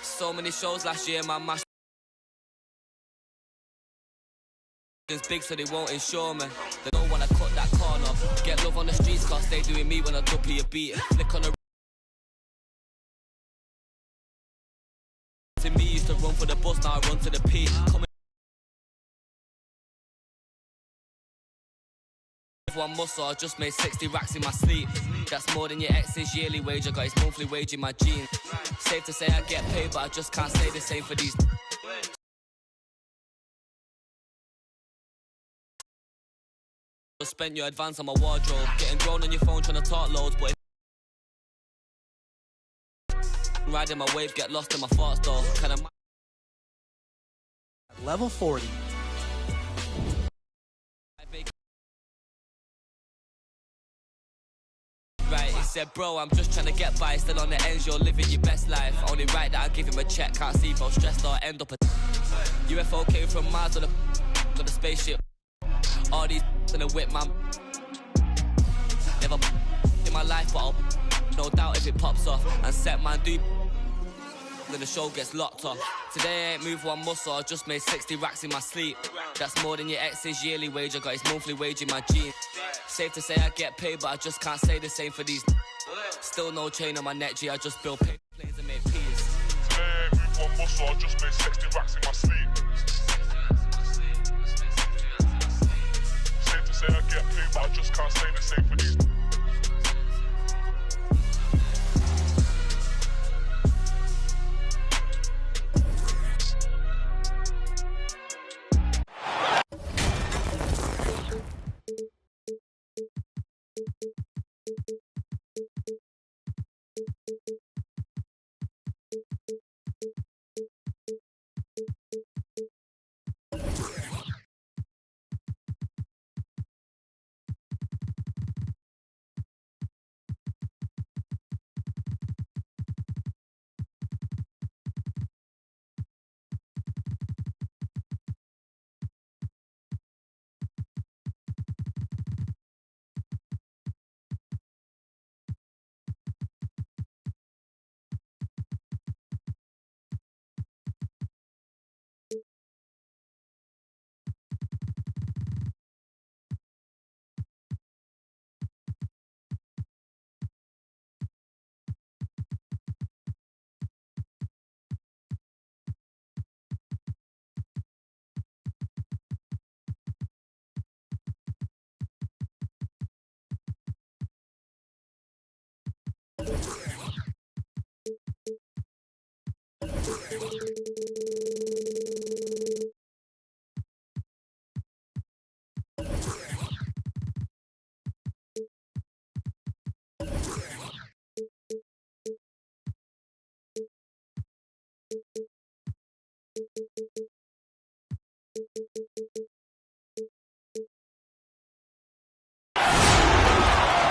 So many shows last year, my mash is big, so they won't insure me. They don't wanna cut that corner. Get love on the streets, cause they doing me when I duppy a beat. Flick on the to me used to run for the bus, now I run to the peak. One muscle, I just made 60 racks in my sleep. That's more than your ex's yearly wage. I got his monthly wage in my jeans. Safe to say I get paid, but I just can't say the same for these. Spent your advance on my wardrobe. Getting grown on your phone trying to talk loads, but riding my wave, get lost in my thoughts though. Level 40. Right, he said, bro, I'm just trying to get by. Still on the ends, you're living your best life. Only right that I give him a check. Can't see both stressed or end up a UFO came from Mars on a spaceship. All these in a whip, man. Never in my life, but I'll no doubt if it pops off. And set man do then the show gets locked off. Today I ain't moved one muscle, I just made 60 racks in my sleep. That's more than your ex's yearly wage. I got his monthly wage in my jeans. Safe to say I get paid, but I just can't say the same for these. Still no chain on my neck, G, I just build paper planes and make peas. Today I ain't moved one muscle, I just made 60 racks in my sleep. Safe to say I get paid, but I just can't say the same for these.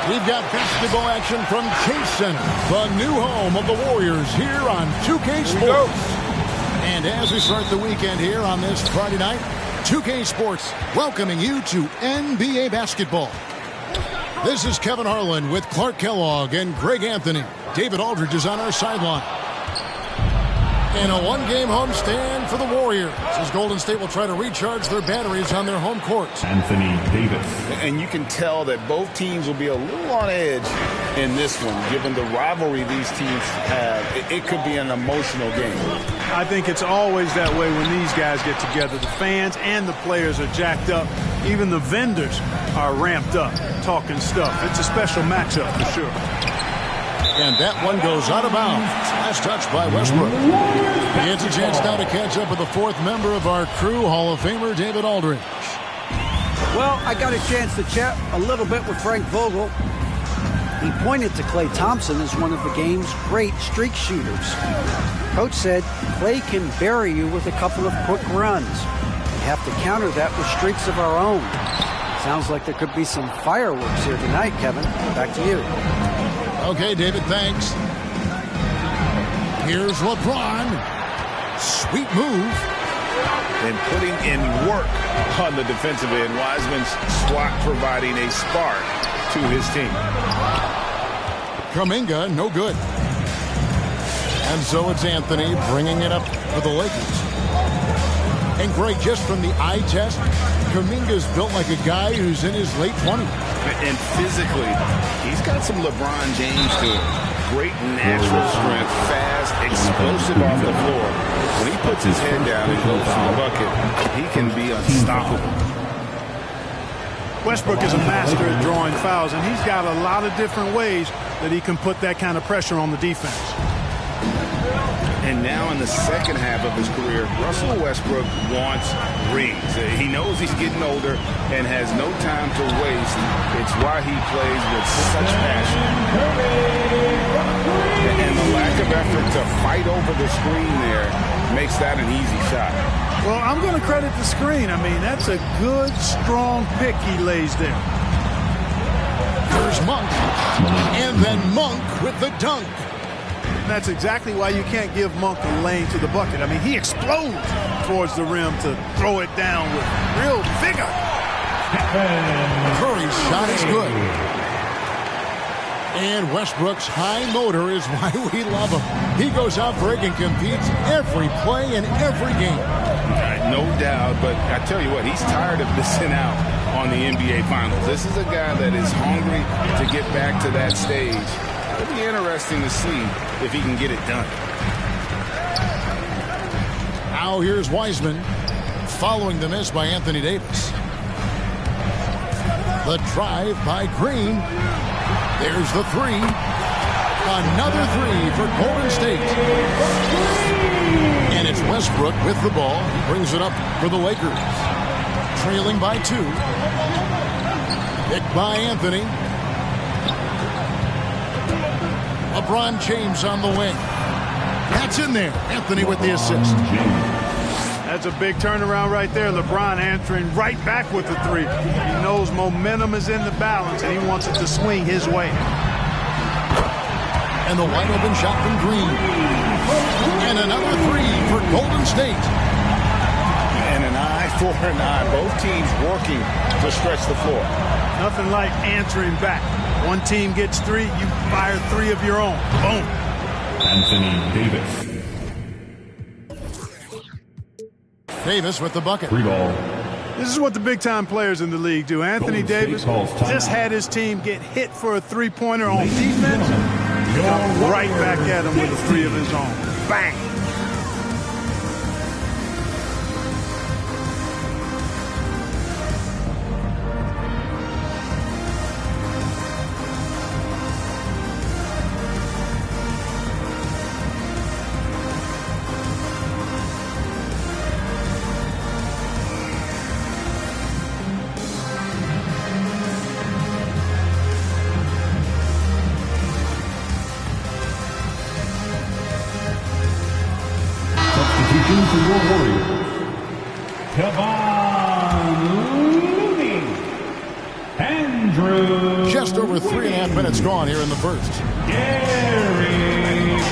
We've got basketball action from Chase Center, the new home of the Warriors, here on 2K Sports. And as we start the weekend here on this Friday night, 2K Sports welcoming you to NBA basketball. This is Kevin Harlan with Clark Kellogg and Greg Anthony. David Aldridge is on our sideline. In a one-game homestand for the Warriors, as Golden State will try to recharge their batteries on their home court. Anthony Davis. And you can tell that both teams will be a little on edge in this one, given the rivalry these teams have. It could be an emotional game. I think it's always that way when these guys get together. The fans and the players are jacked up. Even the vendors are ramped up, talking stuff. It's a special matchup for sure. And that one goes out of bounds. Last touch by Westbrook. He gets a chance now to catch up with the fourth member of our crew, Hall of Famer David Aldridge. Well, I got a chance to chat a little bit with Frank Vogel. He pointed to Klay Thompson as one of the game's great streak shooters. Coach said Klay can bury you with a couple of quick runs. We have to counter that with streaks of our own. Sounds like there could be some fireworks here tonight, Kevin. Back to you. Okay, David, thanks. Here's LeBron. Sweet move. And putting in work on the defensive end. Wiseman's swat providing a spark to his team. Kuminga, no good. And so it's Anthony bringing it up for the Lakers. And Greg, just from the eye test, Kuminga's built like a guy who's in his late 20s. And physically, he's got some LeBron James to him. Great natural strength, fast, explosive off the floor. When he puts his head down and goes to the bucket, he can be unstoppable. Westbrook is a master at drawing fouls, and he's got a lot of different ways that he can put that kind of pressure on the defense. And now in the second half of his career, Russell Westbrook wants rings. He knows he's getting older and has no time to waste. It's why he plays with such passion. And the lack of effort to fight over the screen there makes that an easy shot. Well, I'm going to credit the screen. I mean, that's a good, strong pick he lays there. Here's Monk. And then Monk with the dunk. That's exactly why you can't give Monk a lane to the bucket. I mean, he explodes towards the rim to throw it down with real vigor. Curry's shot is good. And Westbrook's high motor is why we love him. He goes out big and competes every play in every game. No doubt, but I tell you what, he's tired of missing out on the NBA Finals. This is a guy that is hungry to get back to that stage. It'll be interesting to see if he can get it done. Now here's Wiseman following the miss by Anthony Davis. The drive by Green. There's the three. Another three for Golden State. And it's Westbrook with the ball. He brings it up for the Lakers. Trailing by 2. Picked by Anthony. LeBron James on the wing. That's in there. Anthony with the assist. That's a big turnaround right there. LeBron answering right back with the three. He knows momentum is in the balance, and he wants it to swing his way. And the wide open shot from Green. And another three for Golden State. And an eye for an eye. Both teams working to stretch the floor. Nothing like answering back. One team gets 3, you fire 3 of your own. Boom. Anthony Davis. Davis with the bucket. 3 ball. This is what the big-time players in the league do. Anthony Davis just had his team get hit for a three-pointer on defense. Come right back at him with a 3 of his own. Bang! For your Warriors, Kevon Looney. Andrew. Just over 3.5 minutes gone here in the first. Gary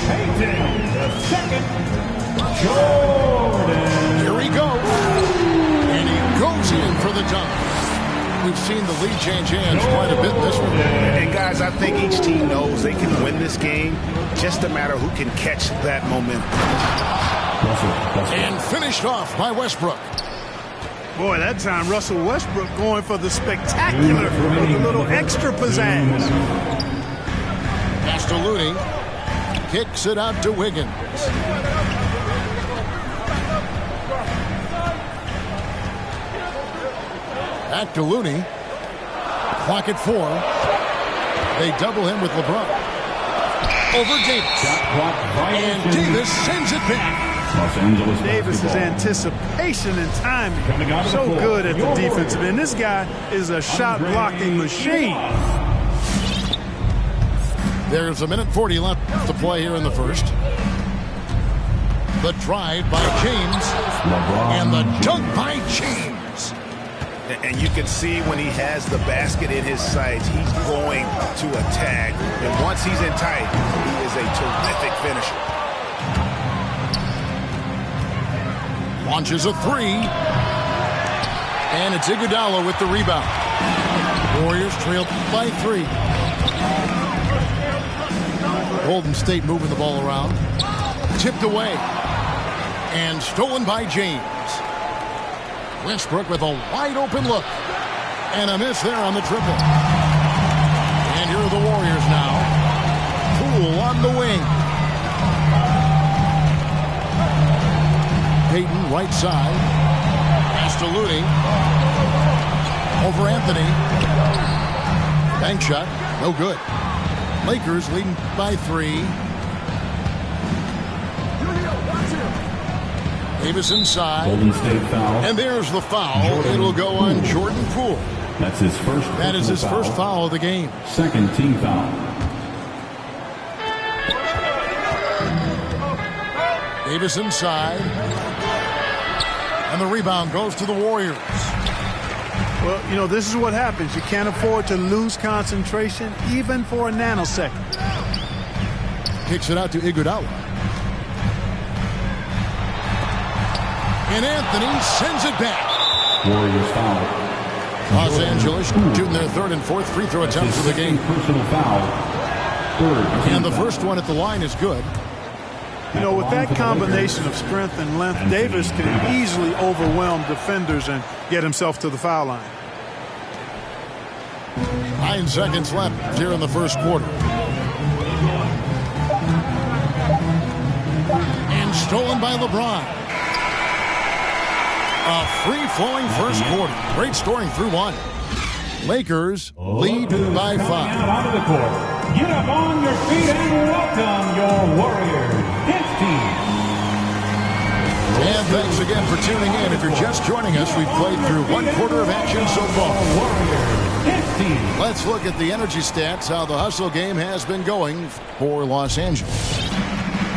Payton, the second. Jordan. Here he goes. And he goes in for the dunk. We've seen the lead change hands quite a bit in this one. And guys, I think each team knows they can win this game. Just a matter who can catch that momentum. And finished off by Westbrook. Boy, that time Russell Westbrook going for the spectacular with a little extra pizzazz. Pass to Looney. Kicks it out to Wiggins. Back to Looney. Clock at 4. They double him with LeBron. Over Davis. And Davis sends it back. Los Angeles Davis's anticipation and timing so good at the defensive end. This guy is a shot blocking machine. There's 1:40 left to play here in the first. The drive by James. And the dunk by James. And you can see when he has the basket in his sights, he's going to attack. And once he's in tight, he is a terrific finisher. Launches a 3. And it's Iguodala with the rebound. Warriors trail by 3. Golden State moving the ball around. Tipped away. And stolen by James. Westbrook with a wide open look. And a miss there on the triple. And here are the Warriors now. Poole on the wing. Payton right side. Pass to Looney. Over Anthony. Bank shot. No good. Lakers leading by 3. Davis inside. Golden State foul. And there's the foul. It'll go on Jordan Poole. That's his first. That is his first foul of the game. Second team foul. Davis inside. And the rebound goes to the Warriors. Well, you know, this is what happens. You can't afford to lose concentration even for a nanosecond. Kicks it out to Iguodala. And Anthony sends it back. Warriors foul. Los Angeles shooting their third and fourth free throw attempts of the game. Personal foul. Third. And the first one at the line is good. You know, with that combination of strength and length, Davis can easily overwhelm defenders and get himself to the foul line. 9 seconds left here in the first quarter. And stolen by LeBron. A free-flowing first quarter. Great scoring through 1. Lakers lead by 5. Out of the court. Get up on your feet and welcome your Warriors dance team. And thanks again for tuning in. If you're just joining us, we've played through 1 quarter of action so far. Warriors dance team. Let's look at the energy stats, how the hustle game has been going for Los Angeles.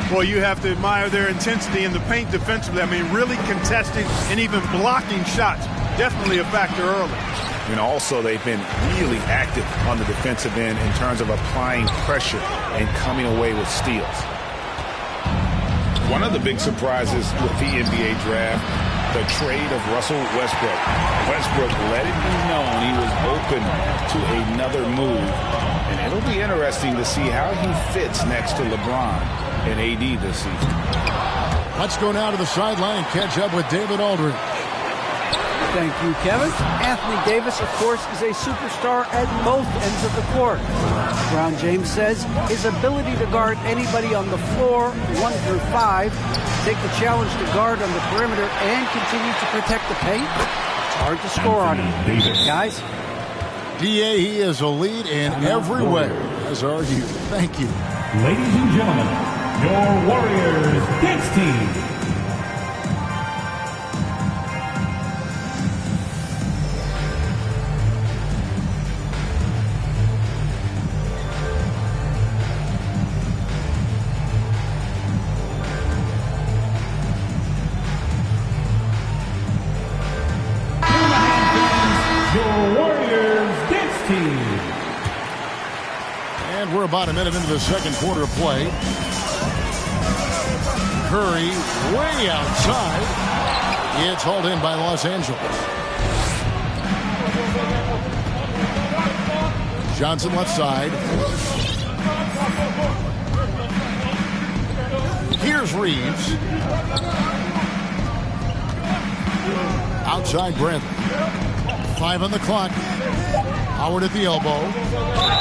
Well, you have to admire their intensity in the paint defensively. I mean, really contesting and even blocking shots. Definitely a factor early. And also, they've been really active on the defensive end in terms of applying pressure and coming away with steals. One of the big surprises with the NBA draft, the trade of Russell Westbrook. Westbrook let it be known he was open to another move. And it'll be interesting to see how he fits next to LeBron and AD this season. Let's go now to the sideline and catch up with David Aldridge. Thank you, Kevin. Anthony Davis, of course, is a superstar at both ends of the court. LeBron James says his ability to guard anybody on the floor, 1 through 5, take the challenge to guard on the perimeter and continue to protect the paint, it's hard to score on him. Guys? DA, he is a lead in every way, as are you. Thank you. Ladies and gentlemen, your Warriors dance team. We're about a minute into the second quarter of play. Curry way outside. It's hauled in by Los Angeles. Johnson left side. Here's Reeves. Outside Bradley. 5 on the clock. Howard at the elbow.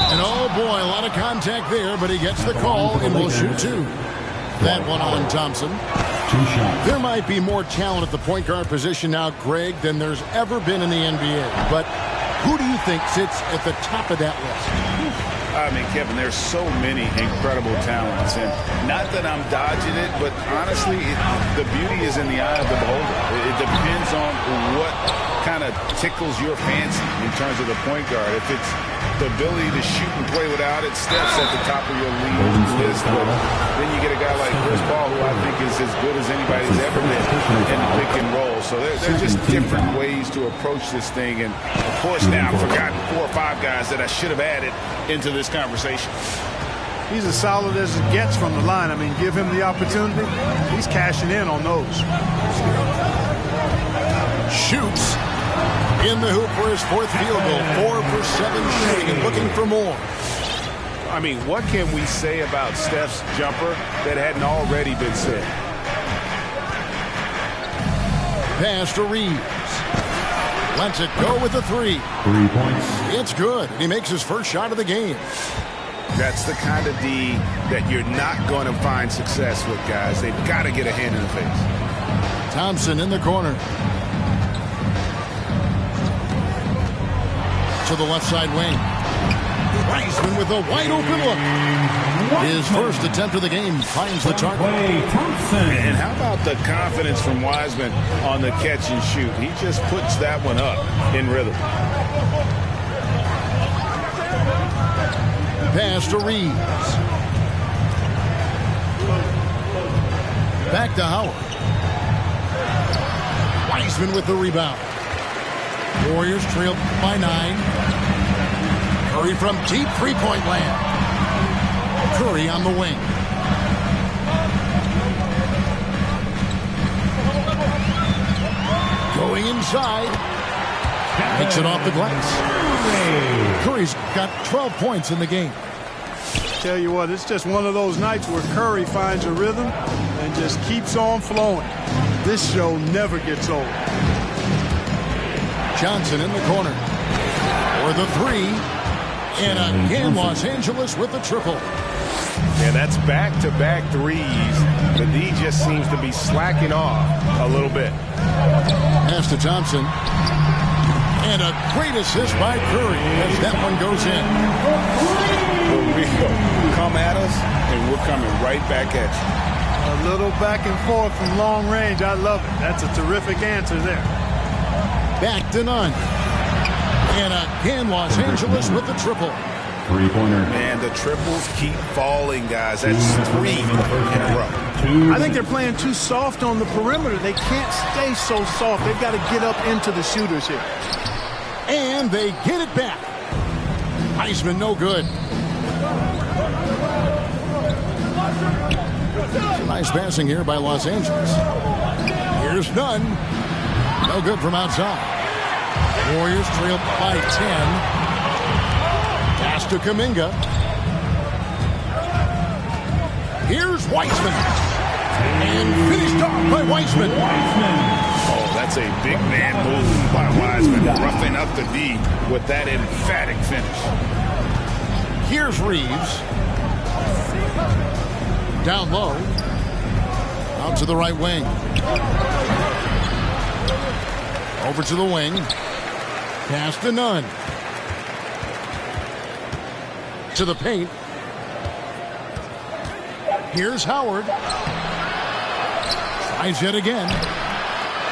And oh boy, a lot of contact there, but he gets the call and will shoot 2. That one on Thompson. 2 shots. There might be more talent at the point guard position now, Greg, than there's ever been in the NBA. But who do you think sits at the top of that list? I mean, Kevin, there's so many incredible talents. And not that I'm dodging it, but honestly, the beauty is in the eye of the beholder. It depends on what kind of tickles your fancy in terms of the point guard. If it's the ability to shoot and play without it, Steph's at the top of your league list. But then you get a guy like Chris Paul, who I think is as good as anybody's ever been in the pick and roll. So they're just different ways to approach this thing. And, of course, now I've forgotten 4 or 5 guys that I should have added into this conversation. He's as solid as it gets from the line. I mean, give him the opportunity. He's cashing in on those. Shoots in the hoop for his 4th field goal. 4 for 7 shooting and looking for more. I mean, what can we say about Steph's jumper that hadn't already been said? Pass to Reeves. Lets it go with the 3. 3 points. It's good. He makes his first shot of the game. That's the kind of D that you're not going to find success with, guys. They've got to get a hand in the face. Thompson in the corner. To the left side wing. Wiseman with a wide open look. His first attempt of the game finds the target. And how about the confidence from Wiseman on the catch and shoot? He just puts that one up in rhythm. Pass to Reeves. Back to Howard. Wiseman with the rebound. Warriors trail by 9. Curry from deep three-point land. Curry on the wing. Going inside. Makes it off the glass. Curry's got 12 points in the game. Tell you what, it's just one of those nights where Curry finds a rhythm and just keeps on flowing. This show never gets old. Johnson in the corner. For the 3. And again, Los Angeles with the triple. Yeah, that's back-to-back threes. The D just seems to be slacking off a little bit. Pass to Thompson. And a great assist by Curry as that one goes in. We'll come at us, and we're coming right back at you. A little back and forth from long range. I love it. That's a terrific answer there. Back to none. And again, Los Angeles with the triple. 3-pointer. Man, the triples keep falling, guys. That's 3 in a row. I think they're playing too soft on the perimeter. They can't stay so soft. They've got to get up into the shooters here. And they get it back. Wiseman no good. Nice passing here by Los Angeles. Here's none. No good from outside. Warriors trail by 10. Pass to Kuminga. Here's Wiseman. And finished off by Wiseman. Oh, that's a big man move by Wiseman. Roughing up the D with that emphatic finish. Here's Reeves. Down low. Out to the right wing. Over to the wing. Pass to none. To the paint. Here's Howard. Tries yet again.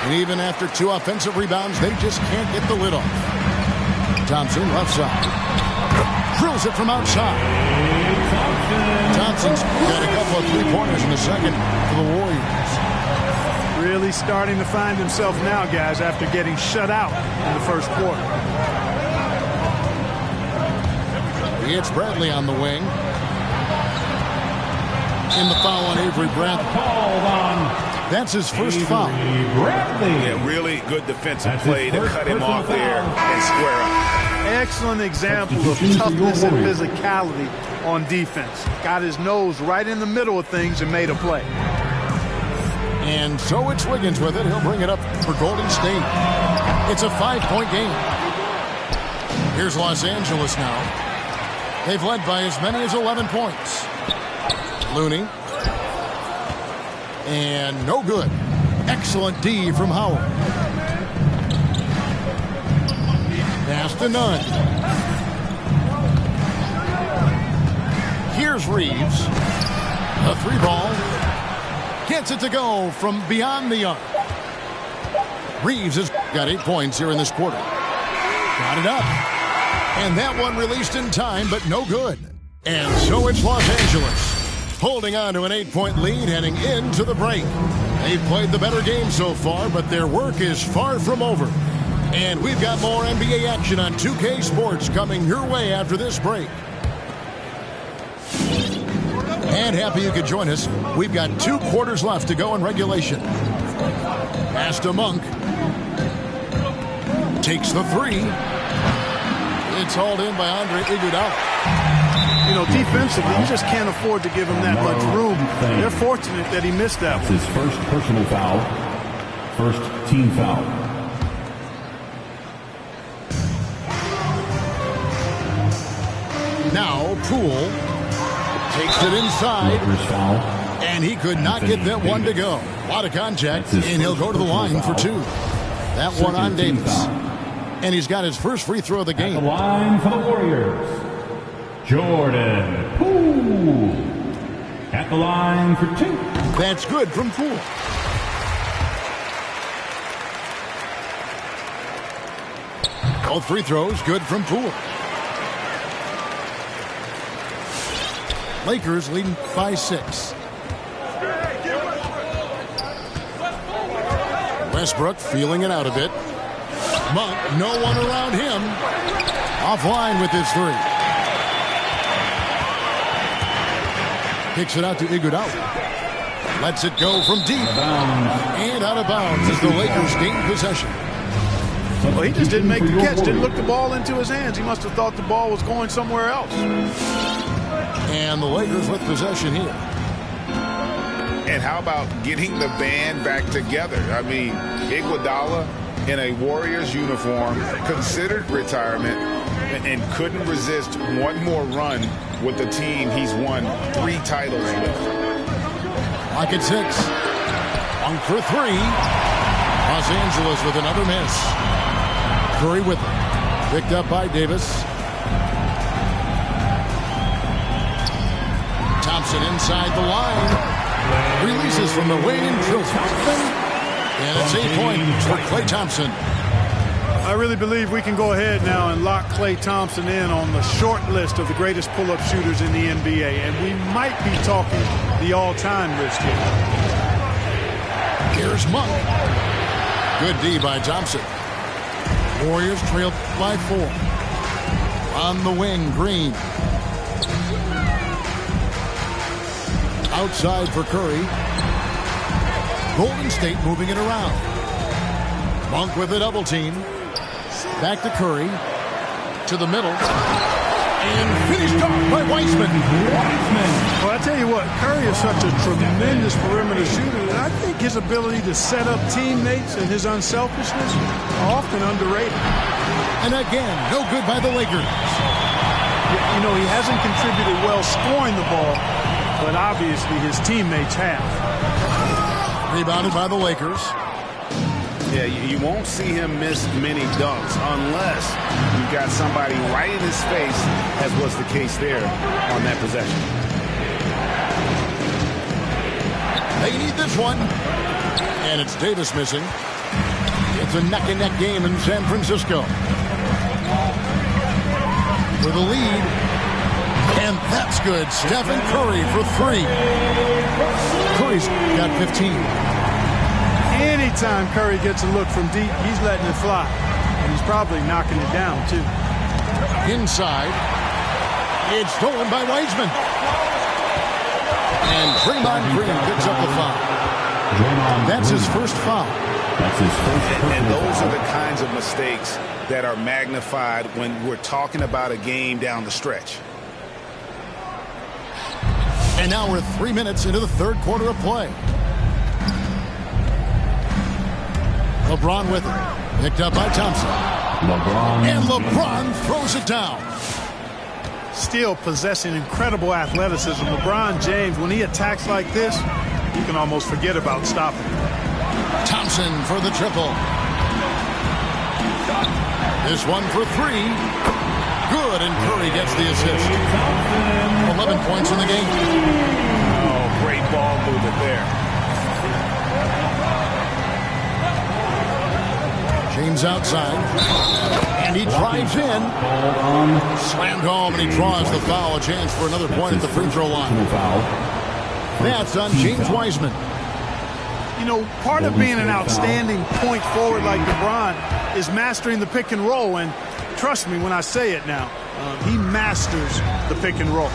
And even after 2 offensive rebounds, they just can't get the lid off. Thompson, left side. Drills it from outside. Thompson's got a couple of 3-pointers in the second for the Warriors. Really starting to find himself now, guys, after getting shut out in the first quarter. It's Bradley on the wing. In the foul on Avery Bradley. That's his first foul. Yeah, really good defensive play to cut him off there and square up. Excellent example of toughness and physicality on defense. Got his nose right in the middle of things and made a play. And so it's Wiggins with it. He'll bring it up for Golden State. It's a 5-point game. Here's Los Angeles now. They've led by as many as 11 points. Looney. And no good. Excellent D from Howard. Pass to none. Here's Reeves. A 3-ball. Gets it to go from beyond the arc. Reeves has got 8 points here in this quarter. Got it up. And that one released in time, but no good. And so it's Los Angeles holding on to an 8-point lead heading into the break. They've played the better game so far, but their work is far from over. And we've got more NBA action on 2K Sports coming your way after this break. And happy you could join us. We've got 2 quarters left to go in regulation. Pass to Monk. Takes the 3. It's hauled in by Andre Iguodala. You know, defensively, you just can't afford to give him that much room. They're fortunate that he missed that one. His first personal foul. First team foul. Now Poole takes it inside, and he could not get that one to go. A lot of contact, and he'll go to the line for two. That one on Davis. And he's got his first free throw of the game. At the line for the Warriors, Jordan Poole. At the line for two. That's good from Poole. Both free throws good from Poole. Lakers leading by 6. Westbrook feeling it out a bit. Monk, no one around him. Offline with his three. Kicks it out to Iguodala. Lets it go from deep. And out of bounds as the Lakers gain possession. Well, he just didn't make the catch. Didn't look the ball into his hands. He must have thought the ball was going somewhere else. And the Lakers with possession here. And how about getting the band back together? I mean, Iguodala in a Warriors uniform, considered retirement, and couldn't resist one more run with the team he's won 3 titles with. Lock at 6. One for 3. Los Angeles with another miss. Curry with it. Picked up by Davis. Thompson inside the line. Releases from the wing and drills. And it's 8 points for Klay Thompson. I really believe we can go ahead now and lock Klay Thompson in on the short list of the greatest pull-up shooters in the NBA. And we might be talking the all-time list here. Here's Monk. Good D by Thompson. Warriors trail by 4. On the wing, Green. Outside for Curry. Golden State moving it around. Monk with a double team. Back to Curry. To the middle. And finished off by Wiseman. Well, I tell you what, Curry is such a tremendous perimeter shooter, and I think his ability to set up teammates and his unselfishness are often underrated. And again, no good by the Lakers. You know, he hasn't contributed well scoring the ball, but obviously his teammates have. Rebounded by the Lakers. Yeah, you won't see him miss many dunks unless you've got somebody right in his face, as was the case there on that possession. They need this one. And it's Davis missing. It's a neck-and-neck game in San Francisco. For the lead. And that's good. Stephen Curry for 3. Curry's got 15. Anytime Curry gets a look from deep, he's letting it fly. And he's probably knocking it down, too. Inside. It's stolen by Wiseman. And Draymond Green picks up the foul. That's his first foul. And those are the kinds of mistakes that are magnified when we're talking about a game down the stretch. And now we're 3 minutes into the third quarter of play. LeBron with it. Picked up by Thompson. And LeBron throws it down. Still possessing incredible athleticism. LeBron James, when he attacks like this, you can almost forget about stopping him. Thompson for the triple. This one for 3. Good, and Curry gets the assist. 11 points in the game. Oh, great ball movement there. James outside. And he drives in. Slammed home, and he draws the foul. A chance for another point at the free throw line. That's on James Wiseman. You know, part of being an outstanding point forward like LeBron is mastering the pick and roll. And trust me when I say it now, he masters the pick and roll.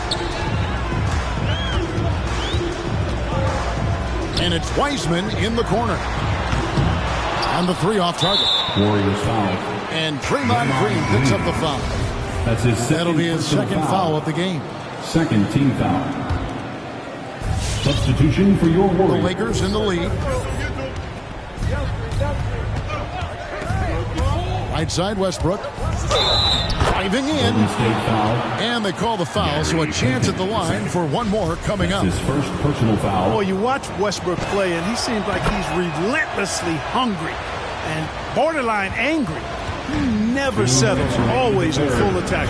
And it's Wiseman in the corner. On the 3 off target. Warriors foul. And Draymond Green picks up the foul. That's his second. That'll be his second foul of the game. Second team foul. Substitution for your Warriors. The Lakers in the lead. Right side, Westbrook. Driving in. And they call the foul, so a chance at the line for one more coming up. His first personal foul. Well, you watch Westbrook play, and he seems like he's relentlessly hungry and borderline angry. He never settles, always in full attack.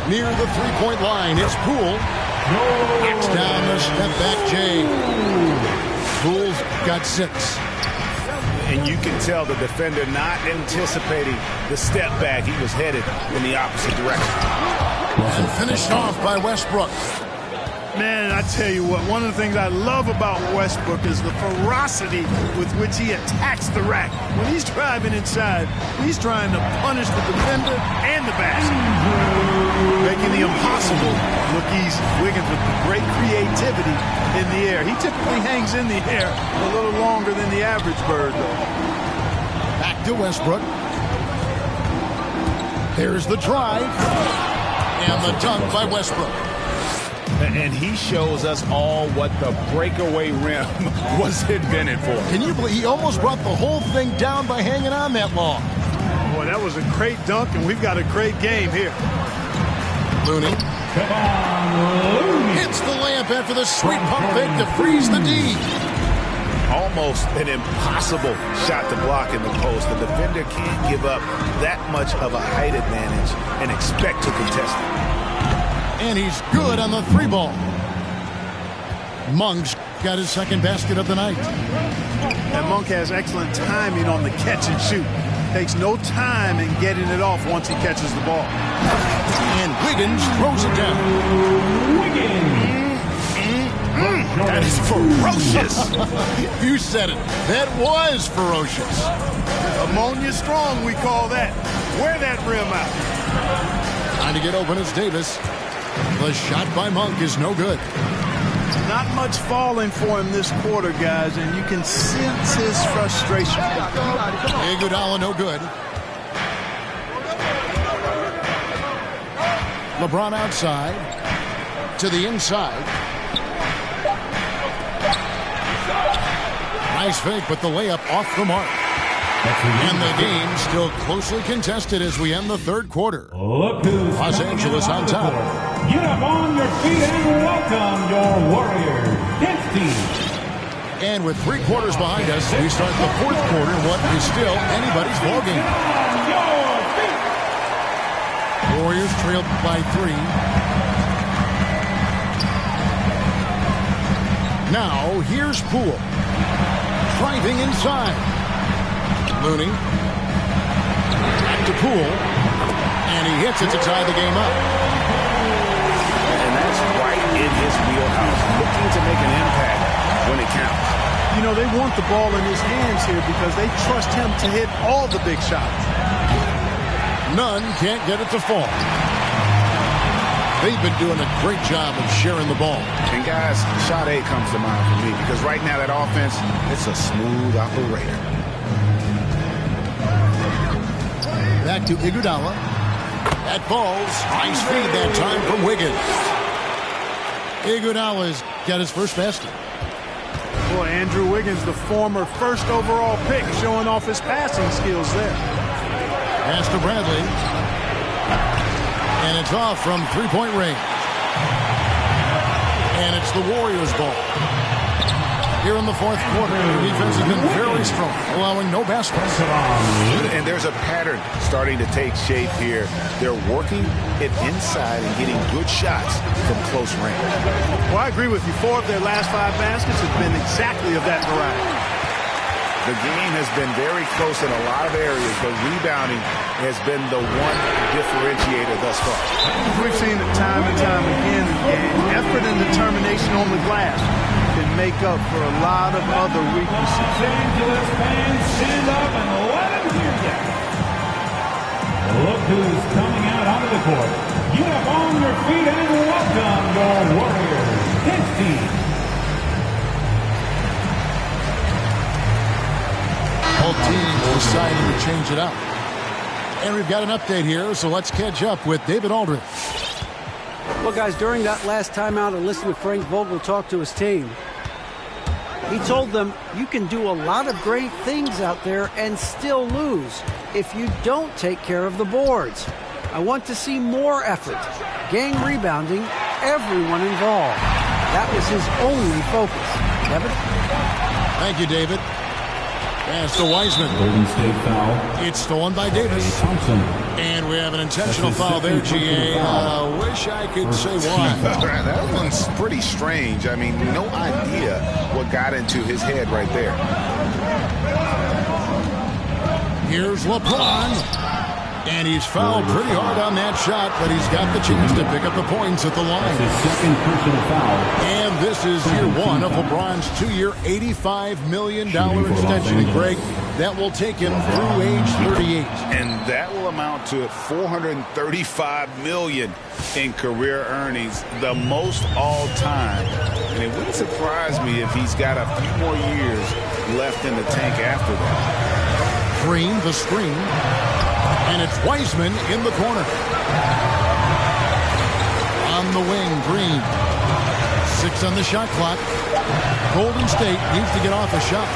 Near the three-point line, it's Poole. Knocks down the step-back J. Poole's got 6. And you can tell the defender not anticipating the step back. He was headed in the opposite direction. And finished off by Westbrook. Man, I tell you what, one of the things I love about Westbrook is the ferocity with which he attacks the rack. When he's driving inside, he's trying to punish the defender and the basket. Making the impossible look easy. Wiggins with great creativity in the air. He typically hangs in the air a little longer than the average bird, though. Back to Westbrook. There's the drive. And the dunk by Westbrook. And he shows us all what the breakaway rim was invented for. Can you believe he almost brought the whole thing down by hanging on that long? Boy, that was a great dunk, and we've got a great game here. Looney. Come on, Looney. Hits the layup after the sweet pump fake to freeze the D. Almost an impossible shot to block in the post. The defender can't give up that much of a height advantage and expect to contest it. And he's good on the 3-ball. Monk's got his second basket of the night. And Monk has excellent timing on the catch and shoot. Takes no time in getting it off once he catches the ball. And Wiggins throws it down. That is ferocious. You said it. That was ferocious. Ammonia strong, we call that. Wear that rim out. Trying to get open is Davis. The shot by Monk is no good. Not much falling for him this quarter, guys, and you can sense his frustration. Iguodala no good. LeBron outside. To the inside. Nice fake, but the layup off the mark. And the game still closely contested as we end the third quarter. Look who's Los Angeles on top. Get up on your feet and welcome your Warriors. Hits team. And with 3 quarters behind us, we start the fourth quarter in what is still anybody's ballgame. Warriors trailed by 3. Now, here's Poole. Driving inside. Looney. Back to Poole. And he hits it to tie the game up. And that's right in his wheelhouse. Looking to make an impact when it counts. You know, they want the ball in his hands here because they trust him to hit all the big shots. None can't get it to fall. They've been doing a great job of sharing the ball. And guys, shot A comes to mind for me because right now that offense, it's a smooth operator. Back to Iguodala. That falls. Nice feed that time from Wiggins. Iguodala's got his first basket. Boy, Andrew Wiggins, the former first overall pick, showing off his passing skills there. Pass to Bradley. And it's off from three-point range. And it's the Warriors' ball. Here in the fourth quarter, the defense has been very strong, allowing no baskets. And there's a pattern starting to take shape here. They're working it inside and getting good shots from close range. Well, I agree with you. 4 of their last 5 baskets have been exactly of that variety. The game has been very close in a lot of areas, but rebounding has been the one differentiator thus far. We've seen it time and time again in the game. Effort and determination on the glass can make up for a lot of other weaknesses. Los Angeles fans, stand up and let them hear you. Look who's coming out onto the court. Get up on your feet and welcome your Warriors. Hits team. Both teams deciding to change it up. And we've got an update here, so let's catch up with David Aldridge. Well, guys, during that last timeout, I listened to Frank Vogel talk to his team. He told them, you can do a lot of great things out there and still lose if you don't take care of the boards. I want to see more effort, gang rebounding, everyone involved. That was his only focus. Kevin? Thank you, David. Pass to Wiseman. Golden State foul. It's stolen by Davis. Thompson. And we have an intentional foul there, GA. Wish I could say why. That one's pretty strange. I mean, no idea what got into his head right there. Here's LeBron. And he's fouled pretty hard on that shot, but he's got the chance to pick up the points at the line. His second personal foul. And this is year one of LeBron's 2-year, $85 million extension. And Greg, that will take him through age 38. And that will amount to $435 million in career earnings, the most all time. And it wouldn't surprise me if he's got a few more years left in the tank after that. Green, the screen. And it's Wiseman in the corner. On the wing, Green. 6 on the shot clock. Golden State needs to get off a shot.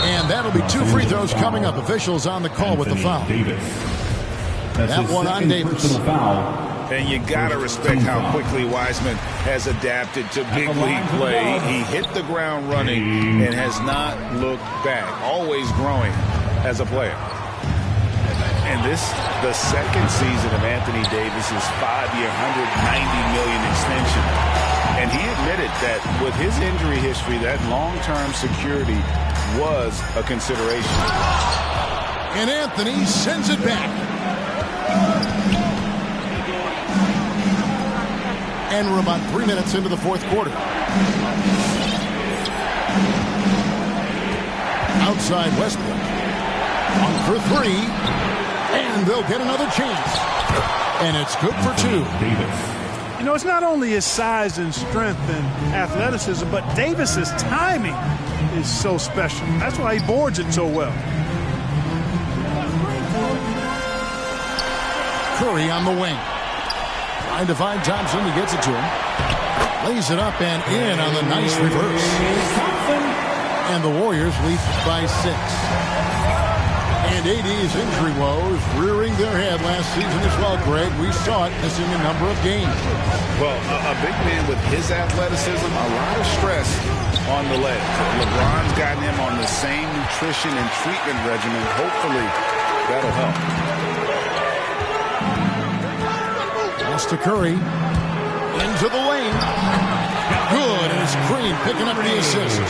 And that'll be 2 free throws coming up. Officials on the call with the foul. That one on Davis. And you got to respect how quickly Wiseman has adapted to big league play. He hit the ground running and has not looked back. Always growing as a player. And this, the second season of Anthony Davis's 5-year, $190 million extension. And he admitted that with his injury history, that long-term security was a consideration. And Anthony sends it back. And we're about 3 minutes into the fourth quarter. Outside Westbrook. On for 3. And they'll get another chance. And it's good for 2. Davis. You know, it's not only his size and strength and athleticism, but Davis's timing is so special. That's why he boards it so well. Curry on the wing. Trying to find Thompson. He gets it to him. Lays it up and in on the nice reverse. And the Warriors lead by 6. And AD's injury woes rearing their head last season as well, Greg. We saw it missing a number of games. Well, a big man with his athleticism, a lot of stress on the legs. LeBron's gotten him on the same nutrition and treatment regimen. Hopefully, that'll help. Pass to Curry. Into the lane. Good, and it's Green picking up the assist.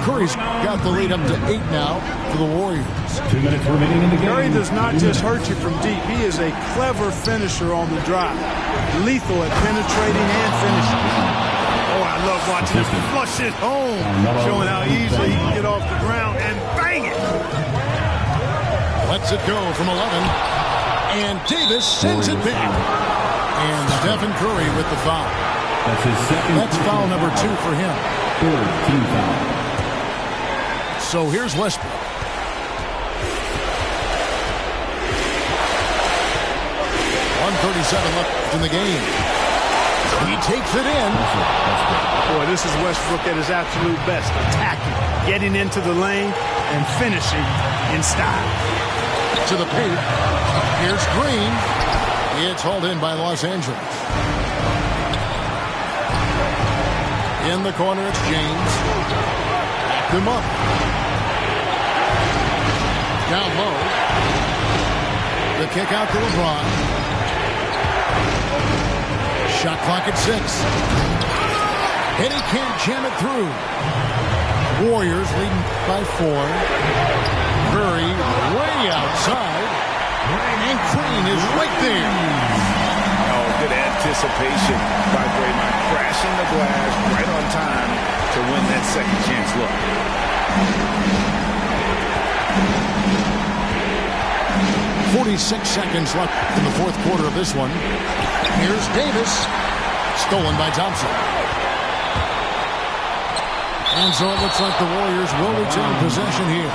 Curry's got the lead up to 8 now for the Warriors. 2 minutes remaining in the game. Curry does not just hurt you from deep. He is a clever finisher on the drive. Lethal at penetrating and finishing. Oh, I love watching him flush it home. Showing how easily he can get off the ground and bang it. Lets it go from 11. And Davis sends it back. And Stephen Curry with the foul. That's his second. That's foul number 2 for him. Third team foul. So here's Westbrook. 1:37 left in the game. He takes it in. Boy, this is Westbrook at his absolute best. Attacking, getting into the lane, and finishing in style. To the paint. Here's Green. It's hauled in by Los Angeles. In the corner, it's James. Back them up. Down low. The kick out to LeBron. Shot clock at 6. And he can't jam it through. Warriors leading by 4. Curry way outside. And Green is right there. Oh, good anticipation by Draymond. Crashing the glass right on time to win that second chance look. 46 seconds left in the fourth quarter of this one. Here's Davis. Stolen by Thompson. And so it looks like the Warriors will retain possession here.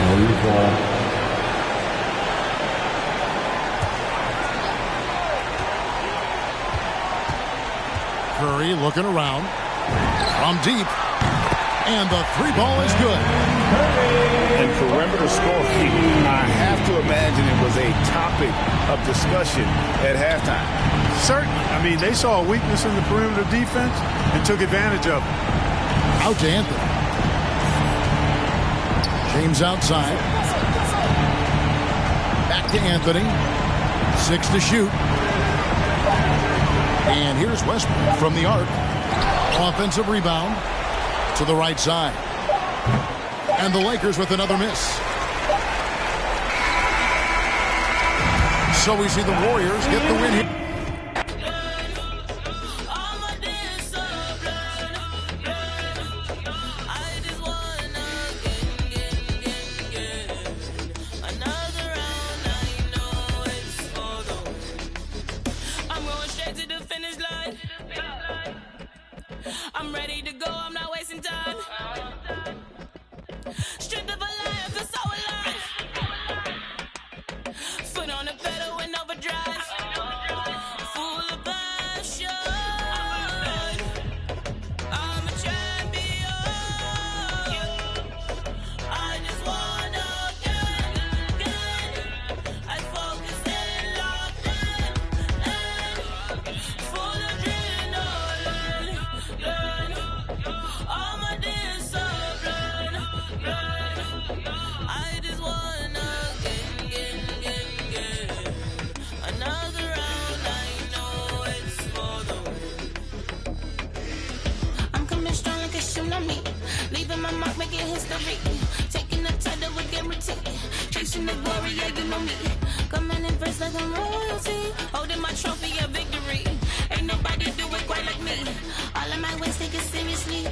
Warriors ball. Curry looking around. From deep. And the three ball is good. And perimeter scoring, I have to imagine it was a topic of discussion at halftime. Certainly. I mean, they saw a weakness in the perimeter defense and took advantage of it. Out to Anthony. James outside. Back to Anthony. 6 to shoot. And here's Westbrook from the arc. Offensive rebound to the right side. And the Lakers with another miss. So we see the Warriors get the win here. I'm ready to go, I'm not wasting time. Strength of a lion, feel so alive. Foot on the pedal in overdrive. Full of passion. I'm a champion. I just wanna get. I focus and locked in. Full of adrenaline. All my discipline. I just wanna get. Another round, I know it's for the win. I'm coming strong like a tsunami. Leaving my mark, making history. Taking the title with guarantee. Chasing the glory, yeah, you know me. Coming in first like I'm royalty. Holding my trophy of victory. Ain't nobody do it quite like me. All of my ways take it seriously.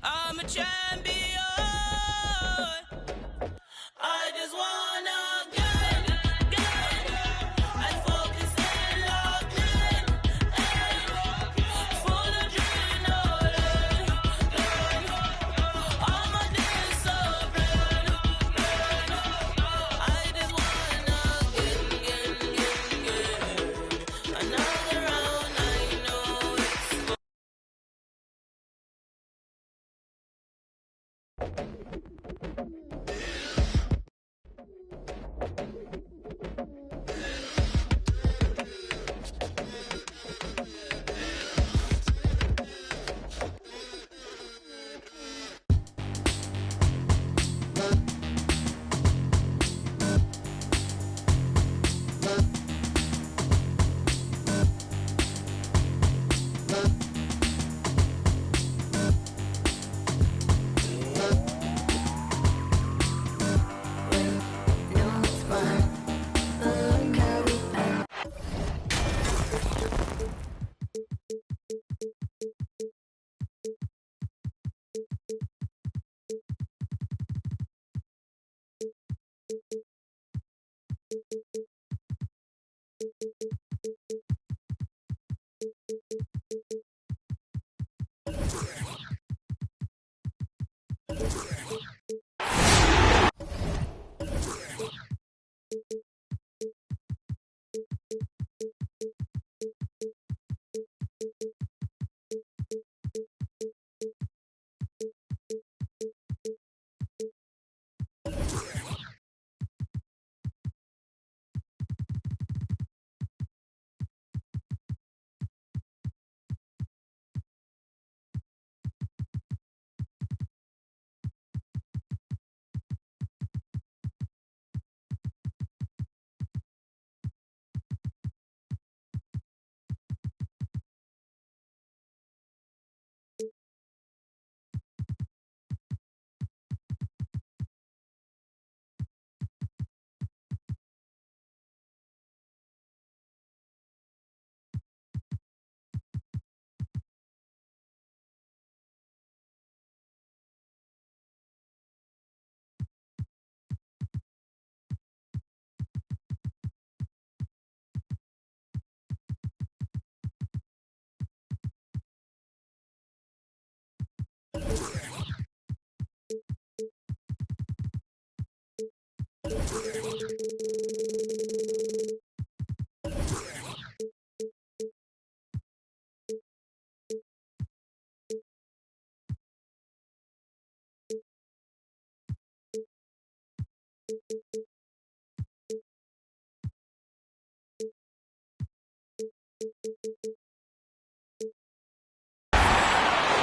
I'm a champion. I just wanna get. I focus and locked in. Full adrenaline. All my discipline. I just wanna get. Another round, I know it's for.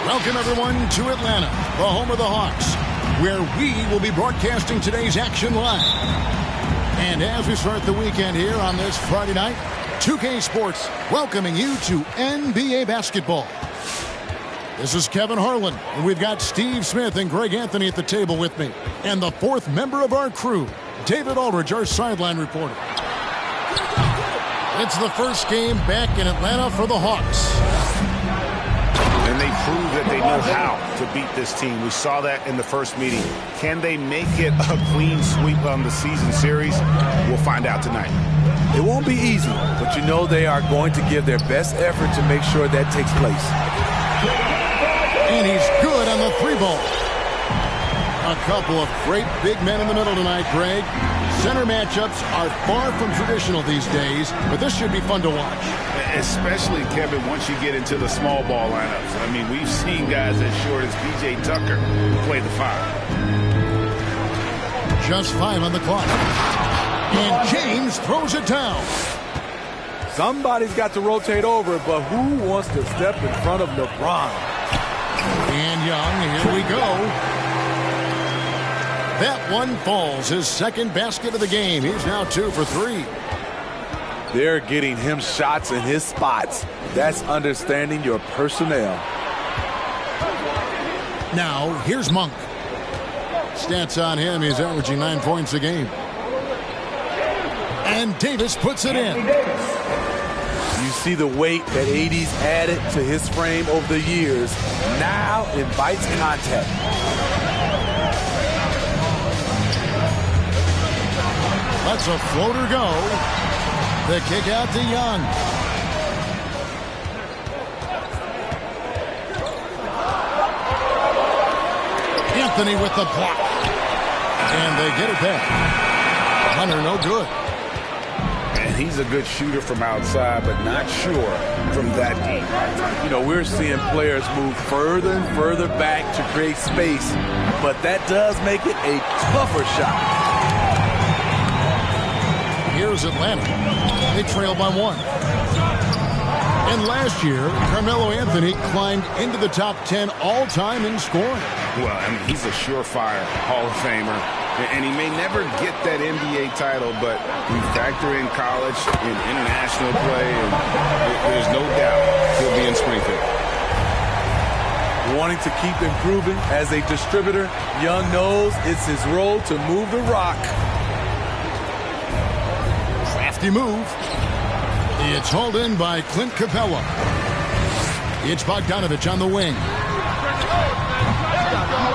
Welcome, everyone, to Atlanta, the home of the Hawks, where we will be broadcasting today's action live. And as we start the weekend here on this Friday night, 2K Sports welcoming you to NBA basketball. This is Kevin Harlan, and we've got Steve Smith and Greg Anthony at the table with me. And the fourth member of our crew, David Aldridge, our sideline reporter. It's the first game back in Atlanta for the Hawks. And they prove that they know how to beat this team. We saw that in the first meeting. Can they make it a clean sweep on the season series? We'll find out tonight. It won't be easy, but you know they are going to give their best effort to make sure that takes place. And he's good on the three ball. A couple of great big men in the middle tonight, Greg. Center matchups are far from traditional these days, but this should be fun to watch. Especially, Kevin, once you get into the small ball lineups. I mean, we've seen guys as short as P.J. Tucker play the five. Just 5 on the clock. And James throws it down. Somebody's got to rotate over, but who wants to step in front of LeBron? And Young, here we go. That one falls, his second basket of the game. He's now 2 for 3. They're getting him shots in his spots. That's understanding your personnel. Now, here's Monk. Stats on him, he's averaging 9 points a game. And Davis puts it in. You see the weight that AD's added to his frame over the years. Now invites contact. Lets a floater go. The kick out to Young. Anthony with the block. And they get it back. Hunter no good. And he's a good shooter from outside, but not sure from that deep. You know, we're seeing players move further and further back to create space, but that does make it a tougher shot. Here's Atlanta. They trail by 1. And last year, Carmelo Anthony climbed into the top 10 all-time in scoring. Well, I mean, he's a surefire Hall of Famer. And he may never get that NBA title, but we factor in college and international play, and there's no doubt he'll be in Springfield. Wanting to keep improving as a distributor, Young knows it's his role to move the rock. Crafty move. It's hauled in by Clint Capella. It's Bogdanovich on the wing.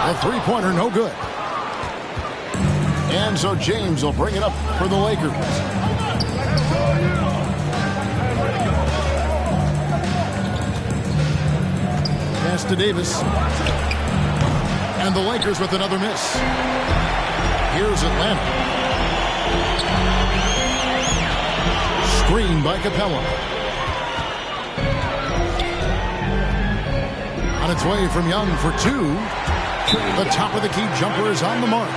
A three-pointer, no good. And so James will bring it up for the Lakers. Pass to Davis. And the Lakers with another miss. Here's Atlanta. Screen by Capella. On its way from Young for 2. The top of the key jumper is on the mark.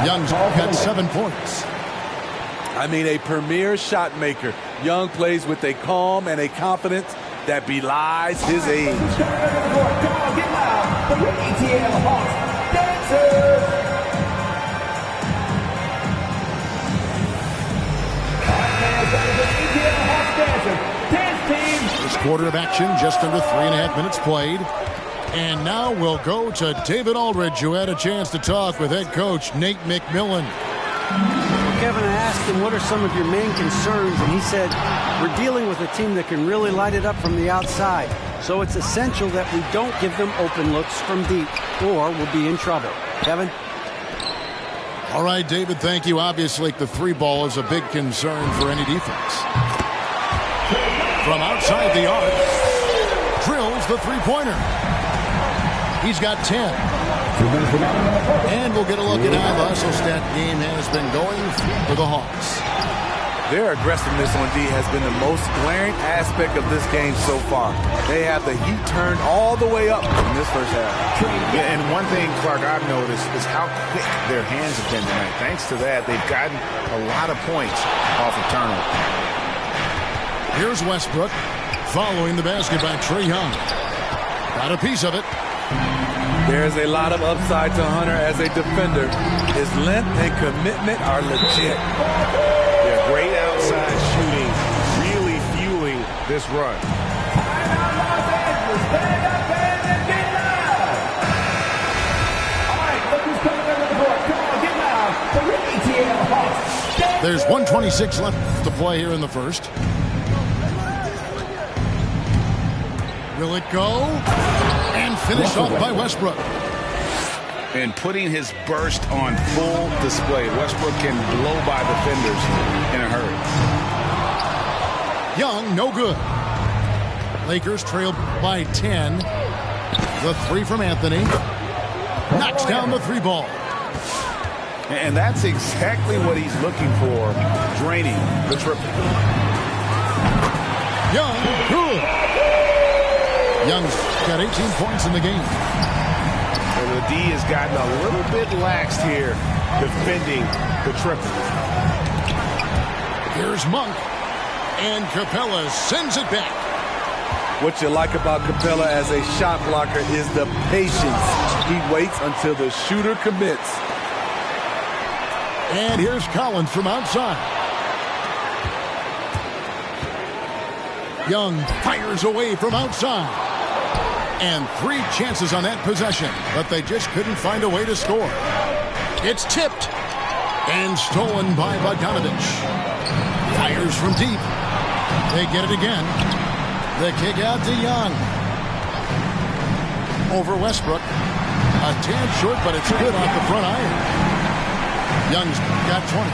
Young's got 7 points. I mean, a premier shot maker. Young plays with a calm and a confidence that belies his age. This quarter of action, just under 3.5 minutes played. And now we'll go to David Aldridge, who had a chance to talk with head coach Nate McMillan. Well, Kevin, I asked him, what are some of your main concerns? And he said, we're dealing with a team that can really light it up from the outside. So it's essential that we don't give them open looks from deep, or we'll be in trouble. Kevin? All right, David, thank you. Obviously, the three ball is a big concern for any defense. From outside the arc, drills the three-pointer. He's got 10. And we'll get a look at how the hustle-stat game has been going for the Hawks. Their aggressiveness on D has been the most glaring aspect of this game so far. They have the heat turned all the way up in this first half. Yeah, and one thing, Clark, I've noticed is how quick their hands have been tonight. Thanks to that, they've gotten a lot of points off of turnover. Here's Westbrook following the basket by Trae Young. Got a piece of it. There's a lot of upside to Hunter as a defender. His length and commitment are legit. Yeah, great outside shooting, really fueling this run. There's 1:26 left to play here in the first. Will it go? And finished off by Westbrook. And putting his burst on full display. Westbrook can blow by defenders in a hurry. Young, no good. Lakers trail by 10. The three from Anthony. Knocks down the three ball. And that's exactly what he's looking for, draining the triple. Young, good. Young's got 18 points in the game. And the D has gotten a little bit laxed here, defending the triple. Here's Monk. And Capella sends it back. What you like about Capella as a shot blocker is the patience. He waits until the shooter commits. And here's Collins from outside. Young fires away from outside. And three chances on that possession, but they just couldn't find a way to score. It's tipped and stolen by Bogdanovich. Fires from deep. They get it again. The kick out to Young. Over Westbrook. A tad short, but it's good off the front iron. Young's got 20.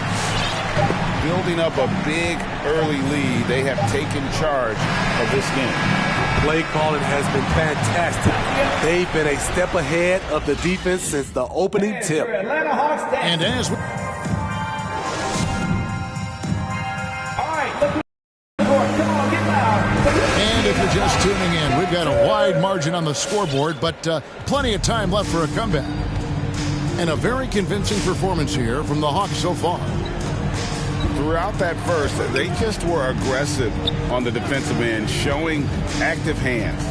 Building up a big early lead, they have taken charge of this game. Play calling has been fantastic. They've been a step ahead of the defense since the opening tip. And as and if you're just tuning in, we've got a wide margin on the scoreboard, but plenty of time left for a comeback. And a very convincing performance here from the Hawks so far. Throughout that first, they just were aggressive on the defensive end, showing active hands.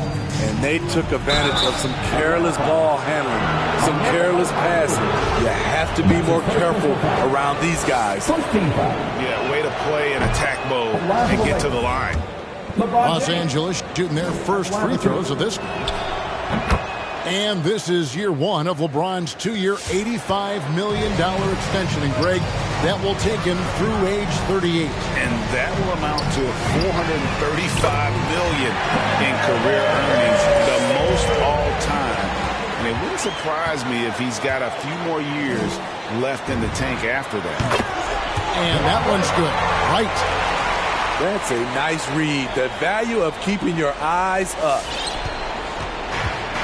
And they took advantage of some careless ball handling, some careless passing. You have to be more careful around these guys. Yeah, way to play in attack mode and get to the line. Los Angeles shooting their first free throws of this. And this is year one of LeBron's two-year, $85 million extension. And, Greg, that will take him through age 38. And that will amount to $435 million in career earnings, the most all time. And it wouldn't surprise me if he's got a few more years left in the tank after that. And that one's good. Right. That's a nice read. The value of keeping your eyes up.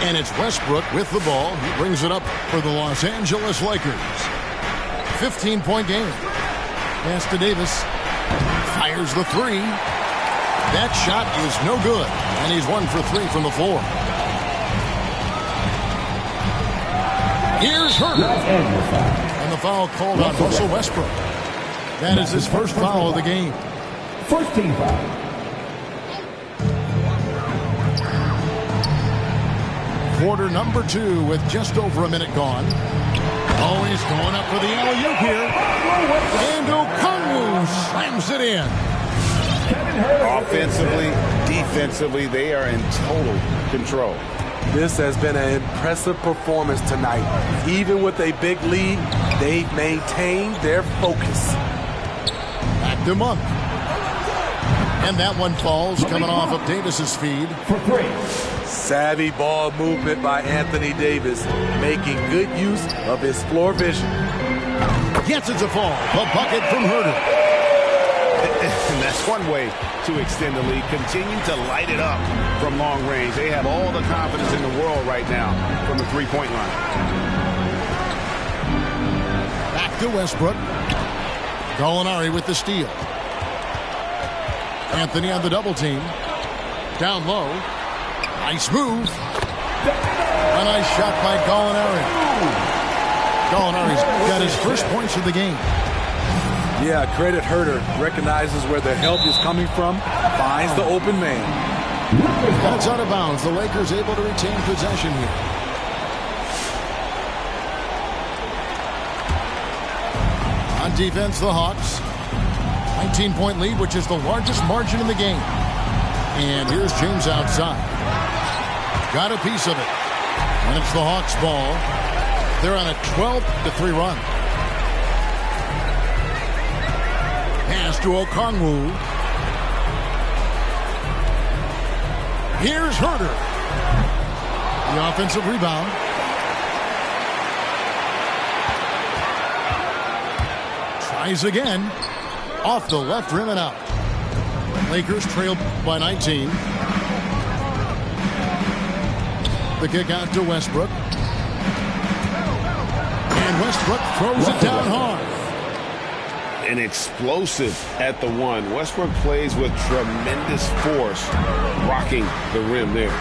And it's Westbrook with the ball. He brings it up for the Los Angeles Lakers. 15-point game. Pass to Davis. Fires the three. That shot is no good. And he's 1 for 3 from the floor. Here's Herter. And the foul called on Russell Westbrook. That is his first foul of the game. First team foul. Quarter number 2 with just over a minute gone. Oh, he's going up for the alley-oop here. And Okongwu slams it in. Offensively, defensively, they are in total control. This has been an impressive performance tonight. Even with a big lead, they've maintained their focus. Back to Monk. And that one falls, coming off of Davis's feed. For 3. Savvy ball movement by Anthony Davis, making good use of his floor vision. Yes, it's a fall. A bucket from Herter. And that's one way to extend the lead. Continue to light it up from long range. They have all the confidence in the world right now from the three-point line. Back to Westbrook. Gallinari with the steal. Anthony on the double team. Down low. Nice move. A nice shot by Gallinari. Gallinari's got his first points of the game. Yeah, credit Herter. Recognizes where the help is coming from. Finds the open man. That's out of bounds. The Lakers able to retain possession here. On defense, the Hawks. 19-point lead, which is the largest margin in the game. And here's James outside. Got a piece of it. And it's the Hawks' ball. They're on a 12-3 run. Pass to Okongwu. Here's Herter. The offensive rebound. Tries again. Off the left rim and out. Lakers trail by 19. The kick out to Westbrook. And Westbrook throws it down hard. And explosive at the one. Westbrook plays with tremendous force, rocking the rim there.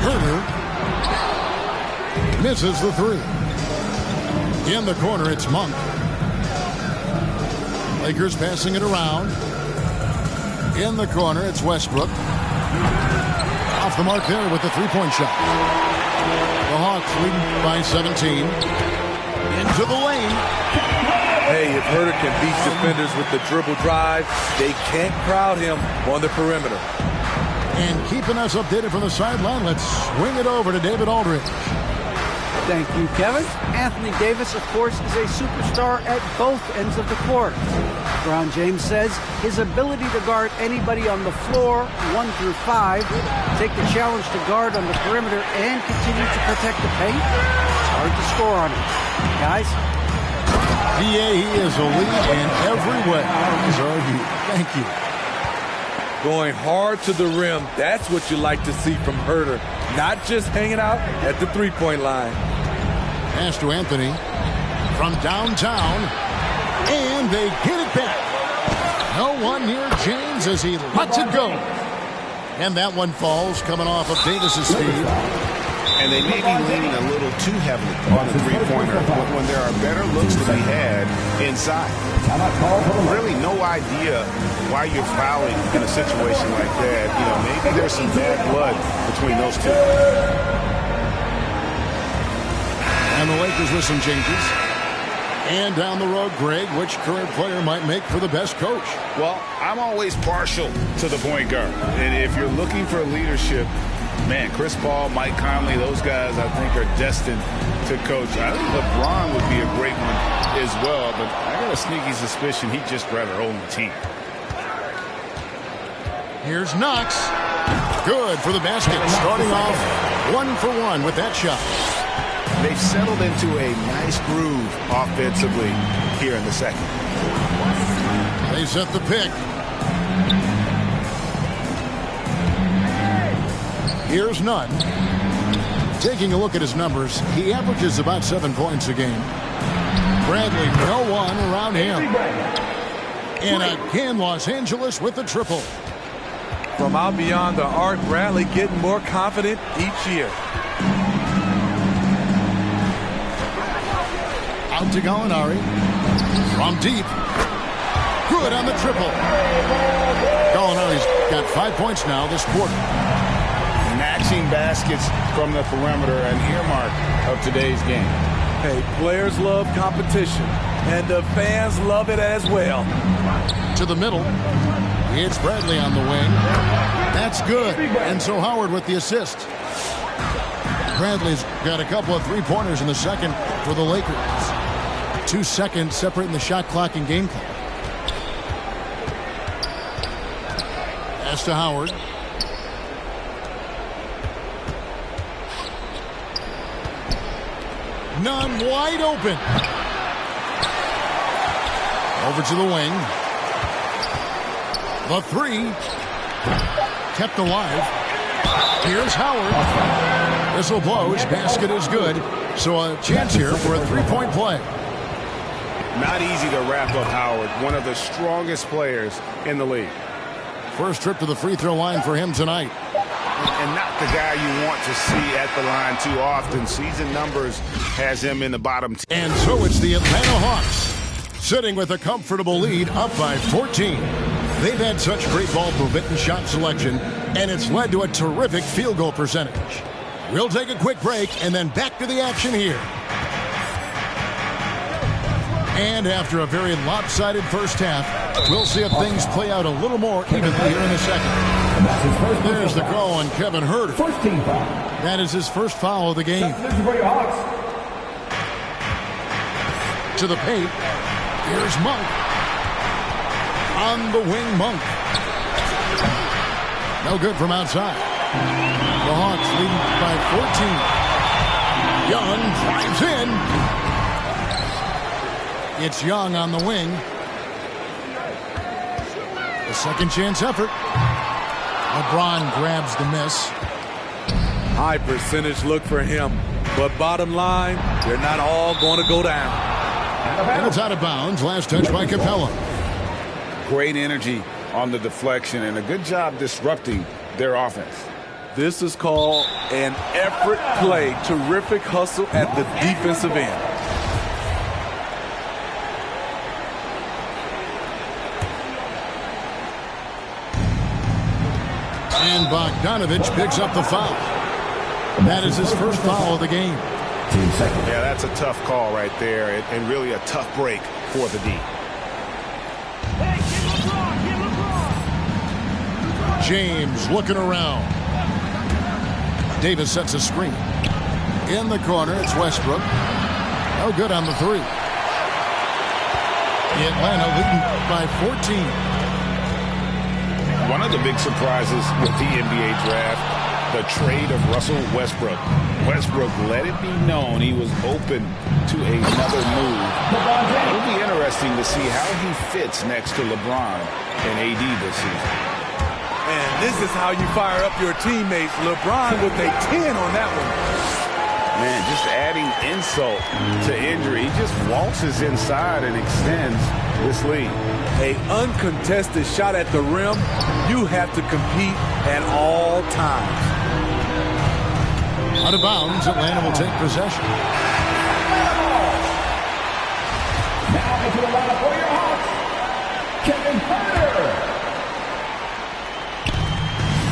Herter misses the three. In the corner, it's Monk. Lakers passing it around. In the corner, it's Westbrook. Off the mark there with the three-point shot. The Hawks leading by 17. Into the lane. Hey, if Herter can beat defenders with the dribble drive, they can't crowd him on the perimeter. And keeping us updated from the sideline, let's swing it over to David Aldridge. Thank you, Kevin. Anthony Davis, of course, is a superstar at both ends of the court. LeBron James says his ability to guard anybody on the floor, 1 through 5, take the challenge to guard on the perimeter, and continue to protect the paint, it's hard to score on him. Guys? Yeah, he is elite in every way. Thank you. Going hard to the rim, that's what you like to see from Herter. Not just hanging out at the three-point line. Pass to Anthony from downtown, and they get it back. No one near James as he lets it go. And that one falls, coming off of Davis's speed. And they may be leaning a little too heavily on the three-pointer when there are better looks to be had inside. Really no idea why you're fouling in a situation like that. You know, maybe there's some bad blood between those two. And the Lakers with some changes. And down the road, Greg, which current player might make for the best coach? Well, I'm always partial to the point guard. And if you're looking for leadership, man, Chris Paul, Mike Conley, those guys I think are destined to coach. I think LeBron would be a great one as well, but I got a sneaky suspicion he'd just rather own the team. Here's Knox. Good for the basket. Starting off 1 for 1 with that shot. They've settled into a nice groove offensively here in the second. They set the pick. Here's Nunn. Taking a look at his numbers, he averages about 7 points a game. Bradley, no one around him. And again, Los Angeles with the triple. From out beyond the arc, Bradley getting more confident each year. Out to Gallinari. From deep. Good on the triple. Gallinari's got 5 points now this quarter. Matching baskets from the perimeter, an earmark of today's game. Hey, players love competition, and the fans love it as well. To the middle. It's Bradley on the wing. That's good. And so Howard with the assist. Bradley's got a couple of three-pointers in the second for the Lakers. 2 seconds separating the shot clock and game clock. Pass to Howard. Nunn wide open. Over to the wing. The three. Kept alive. Here's Howard. Whistle blows. Basket is good. So a chance here for a three-point play. Not easy to wrap up Howard, one of the strongest players in the league. First trip to the free throw line for him tonight. And not the guy you want to see at the line too often. Season numbers has him in the bottom 10. And so it's the Atlanta Hawks sitting with a comfortable lead up by 14. They've had such great ball movement and shot selection, and it's led to a terrific field goal percentage. We'll take a quick break and then back to the action here. And after a very lopsided first half, we'll see if things play out a little more evenly here in the second. There's the call on Kevin Huerter. First team foul. That is his first foul of the game. To the paint. Here's Monk. On the wing, Monk. No good from outside. The Hawks leading by 14. Young drives in. It's Young on the wing. A second chance effort. LeBron grabs the miss. High percentage look for him. But bottom line, they're not all going to go down. And it's out of bounds. Last touch by Capella. Great energy on the deflection and a good job disrupting their offense. This is called an effort play. Terrific hustle at the defensive end. And Bogdanovich picks up the foul. That is his first foul of the game. Yeah, that's a tough call right there, and really a tough break for the D. James looking around. Davis sets a screen. In the corner, it's Westbrook. No good on the three. Atlanta leading by 14. One of the big surprises with the NBA draft, the trade of Russell Westbrook. Westbrook let it be known he was open to another move. It'll be interesting to see how he fits next to LeBron and AD this season. And this is how you fire up your teammates. LeBron with a 10 on that one. Man, just adding insult to injury. He just waltzes inside and extends this lead. A uncontested shot at the rim, you have to compete at all times. Out of bounds, Atlanta will take possession. Now into the lineup for your Hawks, Kevin Huerter.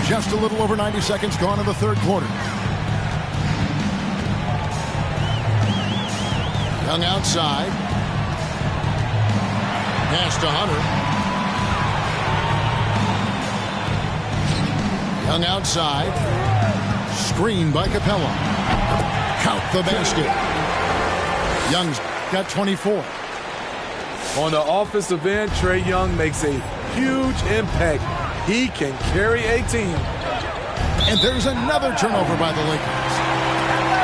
Just a little over 90 seconds gone in the third quarter. Young outside. Pass to Hunter. Young outside. Screen by Capella. Count the basket. Young's got 24. On the offensive end, Trae Young makes a huge impact. He can carry a team. And there's another turnover by the Lakers.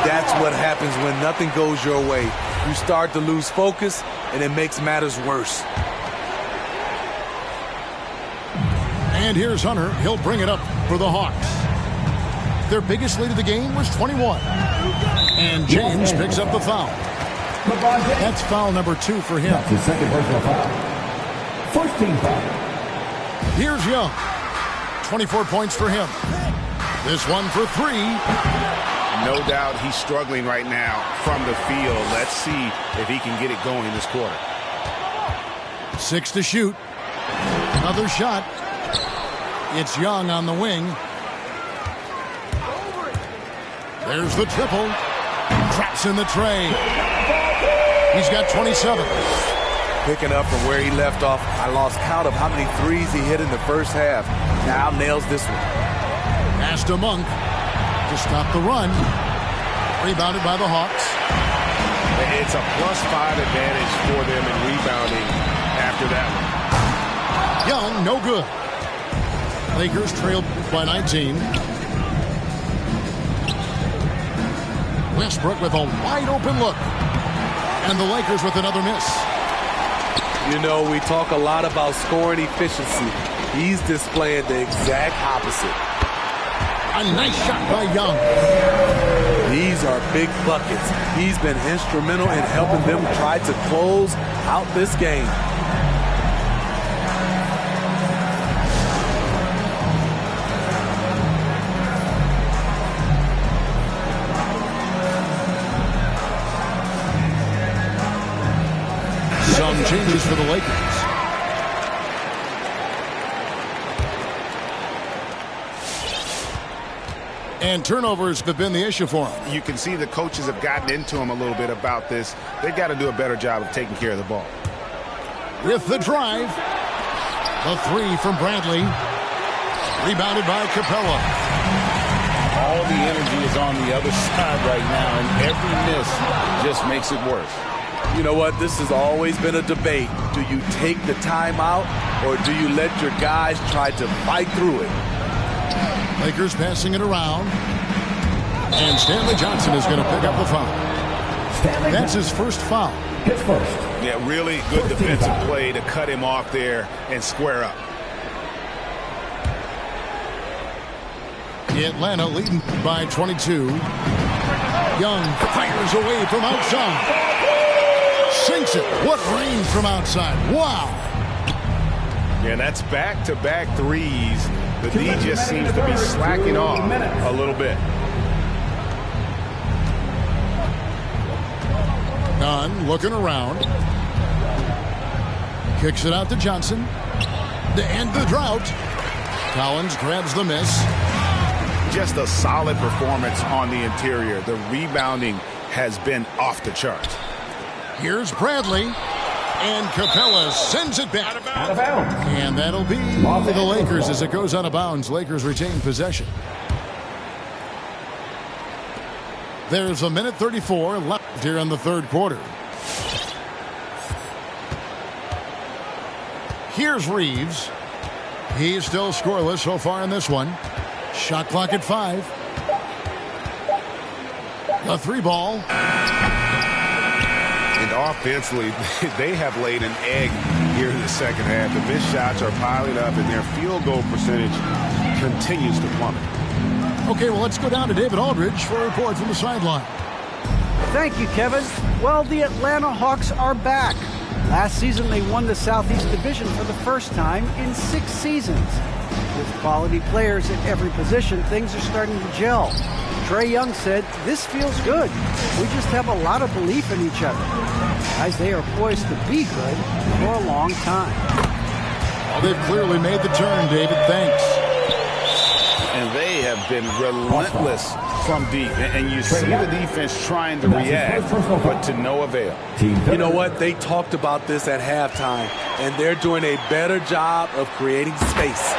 That's what happens when nothing goes your way. You start to lose focus, and it makes matters worse. And here's Hunter. He'll bring it up for the Hawks. Their biggest lead of the game was 21. And James picks up the foul. That's foul number 2 for him. That's his second personal foul. First team foul. Here's Young. 24 points for him. This one for 3. No doubt he's struggling right now from the field. Let's see if he can get it going this quarter. 6 to shoot. Another shot. It's Young on the wing. There's the triple. Traps in the tray. He's got 27. Picking up from where he left off, I lost count of how many threes he hit in the first half. Now nails this one. Pass to Monk to stop the run. Rebounded by the Hawks. It's a +5 advantage for them in rebounding after that one. Young, no good. Lakers trailed by 19. Westbrook with a wide open look. And the Lakers with another miss. You know, we talk a lot about scoring efficiency. He's displaying the exact opposite. A nice shot by Young. These are big buckets. He's been instrumental in helping them try to close out this game. Some changes for the Lakers. And turnovers have been the issue for him. You can see the coaches have gotten into him a little bit about this. They've got to do a better job of taking care of the ball. With the drive, the three from Bradley. Rebounded by Capella. All the energy is on the other side right now, and every miss just makes it worse. You know what? This has always been a debate. Do you take the timeout, or do you let your guys try to fight through it? Lakers passing it around. And Stanley Johnson is going to pick up the foul. That's his first foul. His first. Yeah, really good defensive play to cut him off there and square up. Atlanta leading by 22. Young fires away from outside. Sinks it. What range from outside. Wow. Yeah, that's back-to-back threes. The D just seems to be slacking off a little bit. Nunn looking around. Kicks it out to Johnson. To end the drought. Collins grabs the miss. Just a solid performance on the interior. The rebounding has been off the charts. Here's Bradley. And Capella sends it back. Out of bounds. And that'll be the Lakers as it goes out of bounds. Lakers retain possession. There's a minute 34 left here in the third quarter. Here's Reeves. He's still scoreless so far in this one. Shot clock at 5. The three ball. And offensively, they have laid an egg here in the second half. The missed shots are piling up, and their field goal percentage continues to plummet. Okay, well, let's go down to David Aldridge for a report from the sideline. Thank you, Kevin. Well, the Atlanta Hawks are back. Last season, they won the Southeast Division for the first time in 6 seasons. With quality players at every position, things are starting to gel. Trae Young said, "This feels good. We just have a lot of belief in each other." Guys, they are poised to be good for a long time. Well, they've clearly made the turn, David. Thanks. And they have been relentless from deep. And you see the defense trying to react, but to no avail. You know what? They talked about this at halftime, and they're doing a better job of creating space.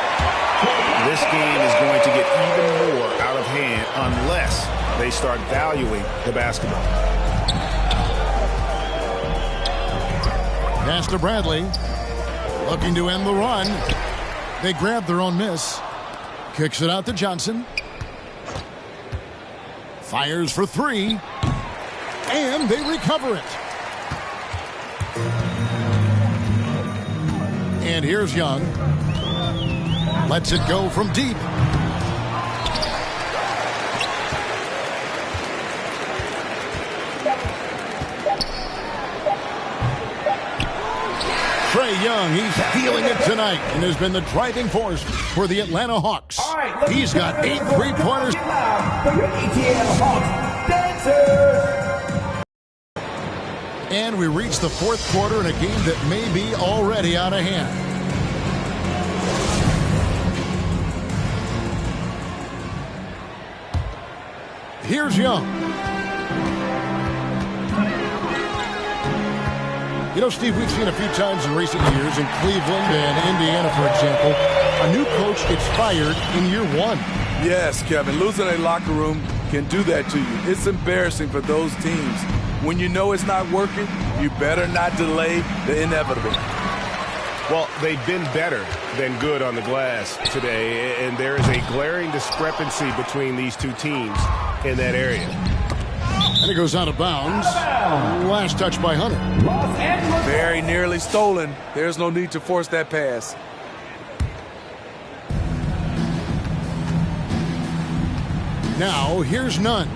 This game is going to get even more out of hand unless they start valuing the basketball. Pass to Bradley. Looking to end the run. They grab their own miss. Kicks it out to Johnson. Fires for 3. And they recover it. And here's Young. Lets it go from deep. Trae Young, he's feeling it tonight and has been the driving force for the Atlanta Hawks. He's got 8 3-pointers. And we reach the fourth quarter in a game that may be already out of hand. Here's Young. You know, Steve, we've seen a few times in recent years in Cleveland and Indiana, for example, a new coach gets fired in year 1. Yes, Kevin, losing a locker room can do that to you. It's embarrassing for those teams. When you know it's not working, you better not delay the inevitable. Well, they've been better than good on the glass today, and there is a glaring discrepancy between these two teams in that area. And it goes out of bounds. Last touch by Hunter. Very nearly stolen. There's no need to force that pass. Now, here's Nunn.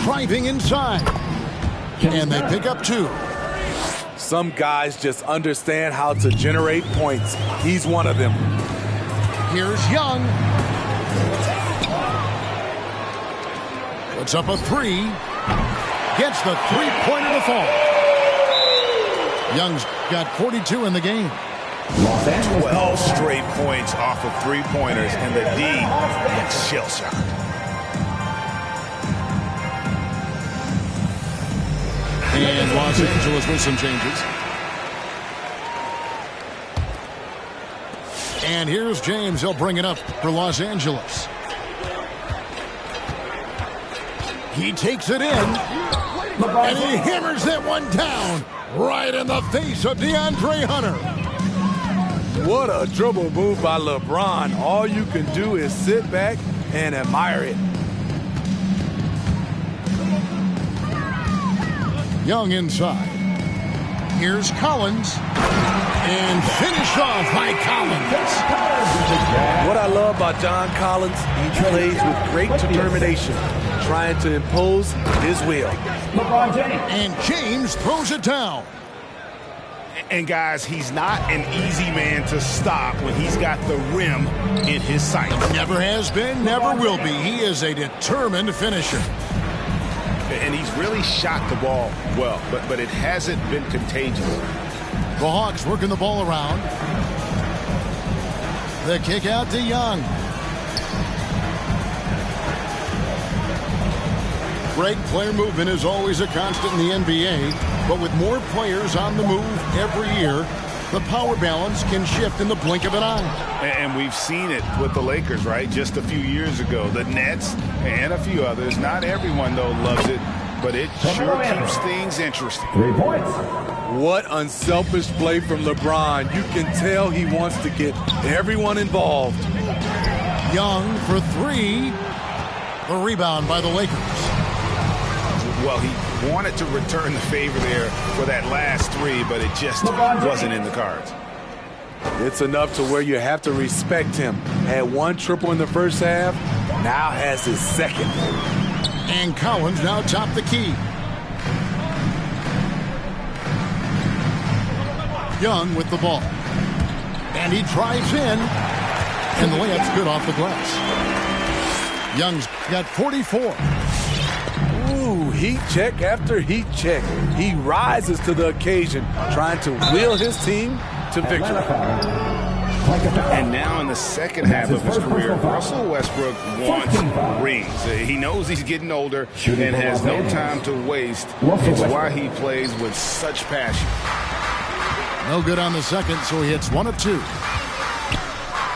Driving inside. And they pick up 2. Some guys just understand how to generate points. He's one of them. Here's Young. Puts up a 3. Gets the 3-pointer to fall. Young's got 42 in the game. 12 straight points off of three-pointers, and the D looks shell-shocked. And Los Angeles with some changes. And here's James. He'll bring it up for Los Angeles. He takes it in. And he hammers that one down right in the face of DeAndre Hunter. What a dribble move by LeBron. All you can do is sit back and admire it. Young inside. Here's Collins. And finished off by Collins. What I love about John Collins, he plays with great determination, trying to impose his will. And James throws it down. And guys, he's not an easy man to stop when he's got the rim in his sight. Never has been, never will be. He is a determined finisher. And he's really shot the ball well, but it hasn't been contagious. The Hawks working the ball around. The kick out to Young. Greg, player movement is always a constant in the NBA, but with more players on the move every year, the power balance can shift in the blink of an eye. And we've seen it with the Lakers, right? Just a few years ago. The Nets and a few others. Not everyone, though, loves it, but it sure keeps things interesting. 3 points. What unselfish play from LeBron. You can tell he wants to get everyone involved. Young for three. The rebound by the Lakers. Well, he wanted to return the favor there for that last three, but it just wasn't in the cards. It's enough to where you have to respect him. Had one triple in the first half, now has his second. And Collins now topped the key. Young with the ball. And he drives in. And the layup's good off the glass. Young's got 44. Ooh, heat check after heat check. He rises to the occasion, trying to wheel his team to victory. And now in the second half of his career, Russell Westbrook wants rings. He knows he's getting older and has no time to waste. It's why he plays with such passion. No good on the second, so he hits 1 of 2.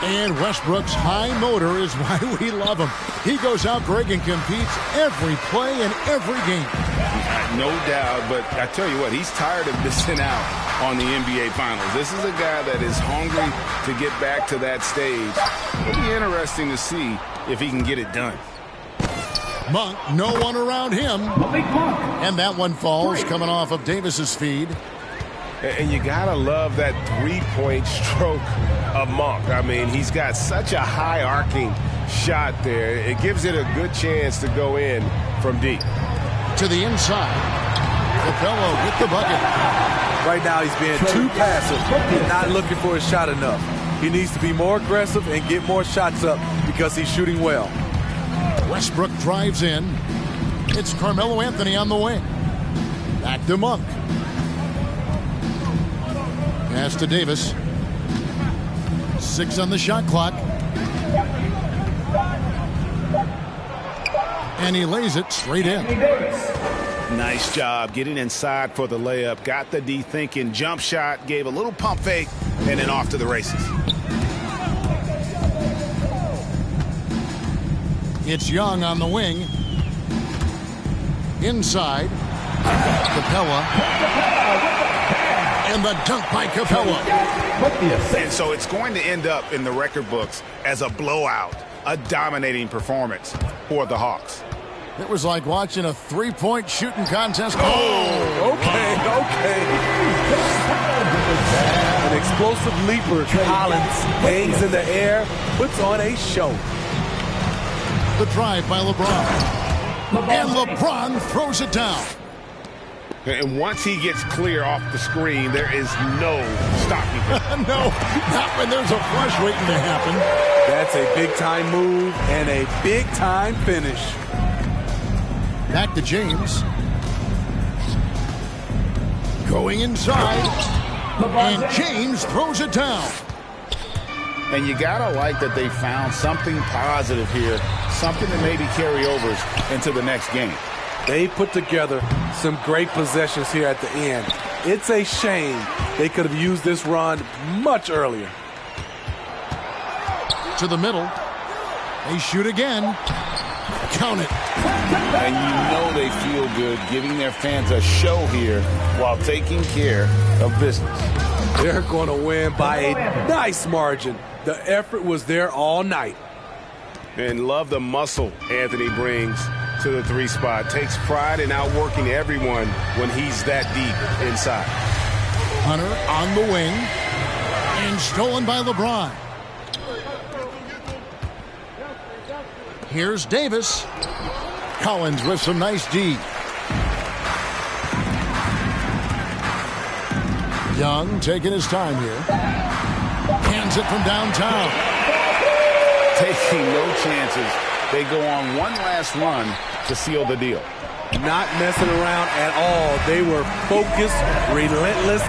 And Westbrook's high motor is why we love him. He goes out, Greg, and competes every play and every game. No doubt, but I tell you what, he's tired of missing out on the NBA Finals. This is a guy that is hungry to get back to that stage. It'll be interesting to see if he can get it done. Monk, no one around him. And that one falls coming off of Davis's feed. And you gotta love that three-point stroke of Monk. I mean, he's got such a high arcing shot there. It gives it a good chance to go in from deep. To the inside. Capella with the bucket. Right now he's being too passive. He's not looking for his shot enough. He needs to be more aggressive and get more shots up because he's shooting well. Westbrook drives in. It's Carmelo Anthony on the wing. Back to Monk. Pass to Davis. 6 on the shot clock. And he lays it straight in. Nice job getting inside for the layup. Got the D thinking. Jump shot. Gave a little pump fake. And then off to the races. It's Young on the wing. Inside. Capella. And the dunk by Capella. And so it's going to end up in the record books as a blowout, a dominating performance for the Hawks. It was like watching a three-point shooting contest. Okay. An explosive leaper, Collins hangs in the air, puts on a show. The drive by LeBron. And LeBron throws it down. And once he gets clear off the screen, there is no stopping him. No, not when there's a flush waiting to happen. That's a big-time move and a big-time finish. Back to James. Going inside. And James throws it down. And you gotta like that they found something positive here, something that maybe carry overs into the next game. They put together some great possessions here at the end. It's a shame they could have used this run much earlier. To the middle. They shoot again. Count it. And you know they feel good giving their fans a show here while taking care of business. They're going to win by a nice margin. The effort was there all night. And love the muscle Anthony brings to the 3 spot. Takes pride in outworking everyone when he's that deep inside. Hunter on the wing. And stolen by LeBron. Here's Davis. Collins with some nice D. Young taking his time here. Hands it from downtown. Taking no chances. They go on one last run to seal the deal. Not messing around at all. They were focused, relentless.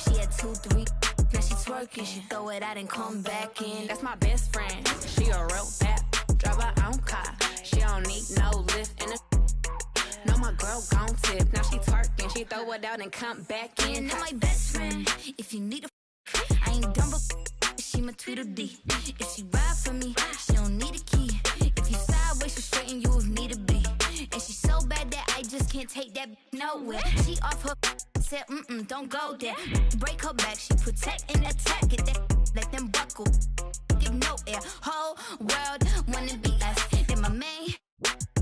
She had 2, 3. Now she twerking. She throw it out and come back in. That's my best friend. She a real bad. Drive her own car. She don't need no lift in the. No, my girl gon' tip. Now she twerking. She throw it out and come back in. That's my best friend. If you need a, I ain't dumb, but she my Tweedledee. If she ride for me, she don't need a key. If you sideways, she straighten you if need to be. And she so bad that I just can't take that nowhere. She off her said, don't go there. Break her back, she protect and attack it. Let them buckle. Give no air. Whole world wanna be us. Then my main,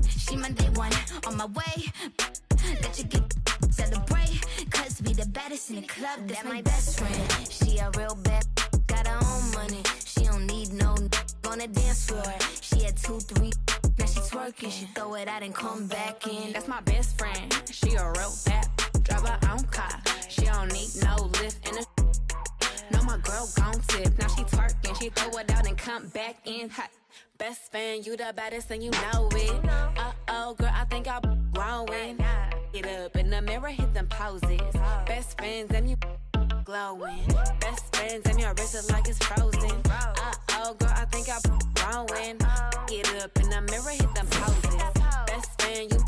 she my day one on my way. Let you get celebrate, cause we the baddest in the club. That's my best friend. She a real bad, got her own money. She don't need no on the dance floor. She had 2, 3. Now she twerking. She throw it out and come back in. That's my best friend. She a real bad, drive her own car. She don't need no lift in the. No, my girl gon' tip. Now she twerking. She throw it out and come back in. Hot. Best friend, you the baddest and you know it. Uh-oh, girl, I think I'm growing. Get up in the mirror, hit them poses. Best friends and you glowing. Best friends and your wrist is like it's frozen. Uh-oh, girl, I think I'm growing. Get up in the mirror, hit them poses. Best friend, you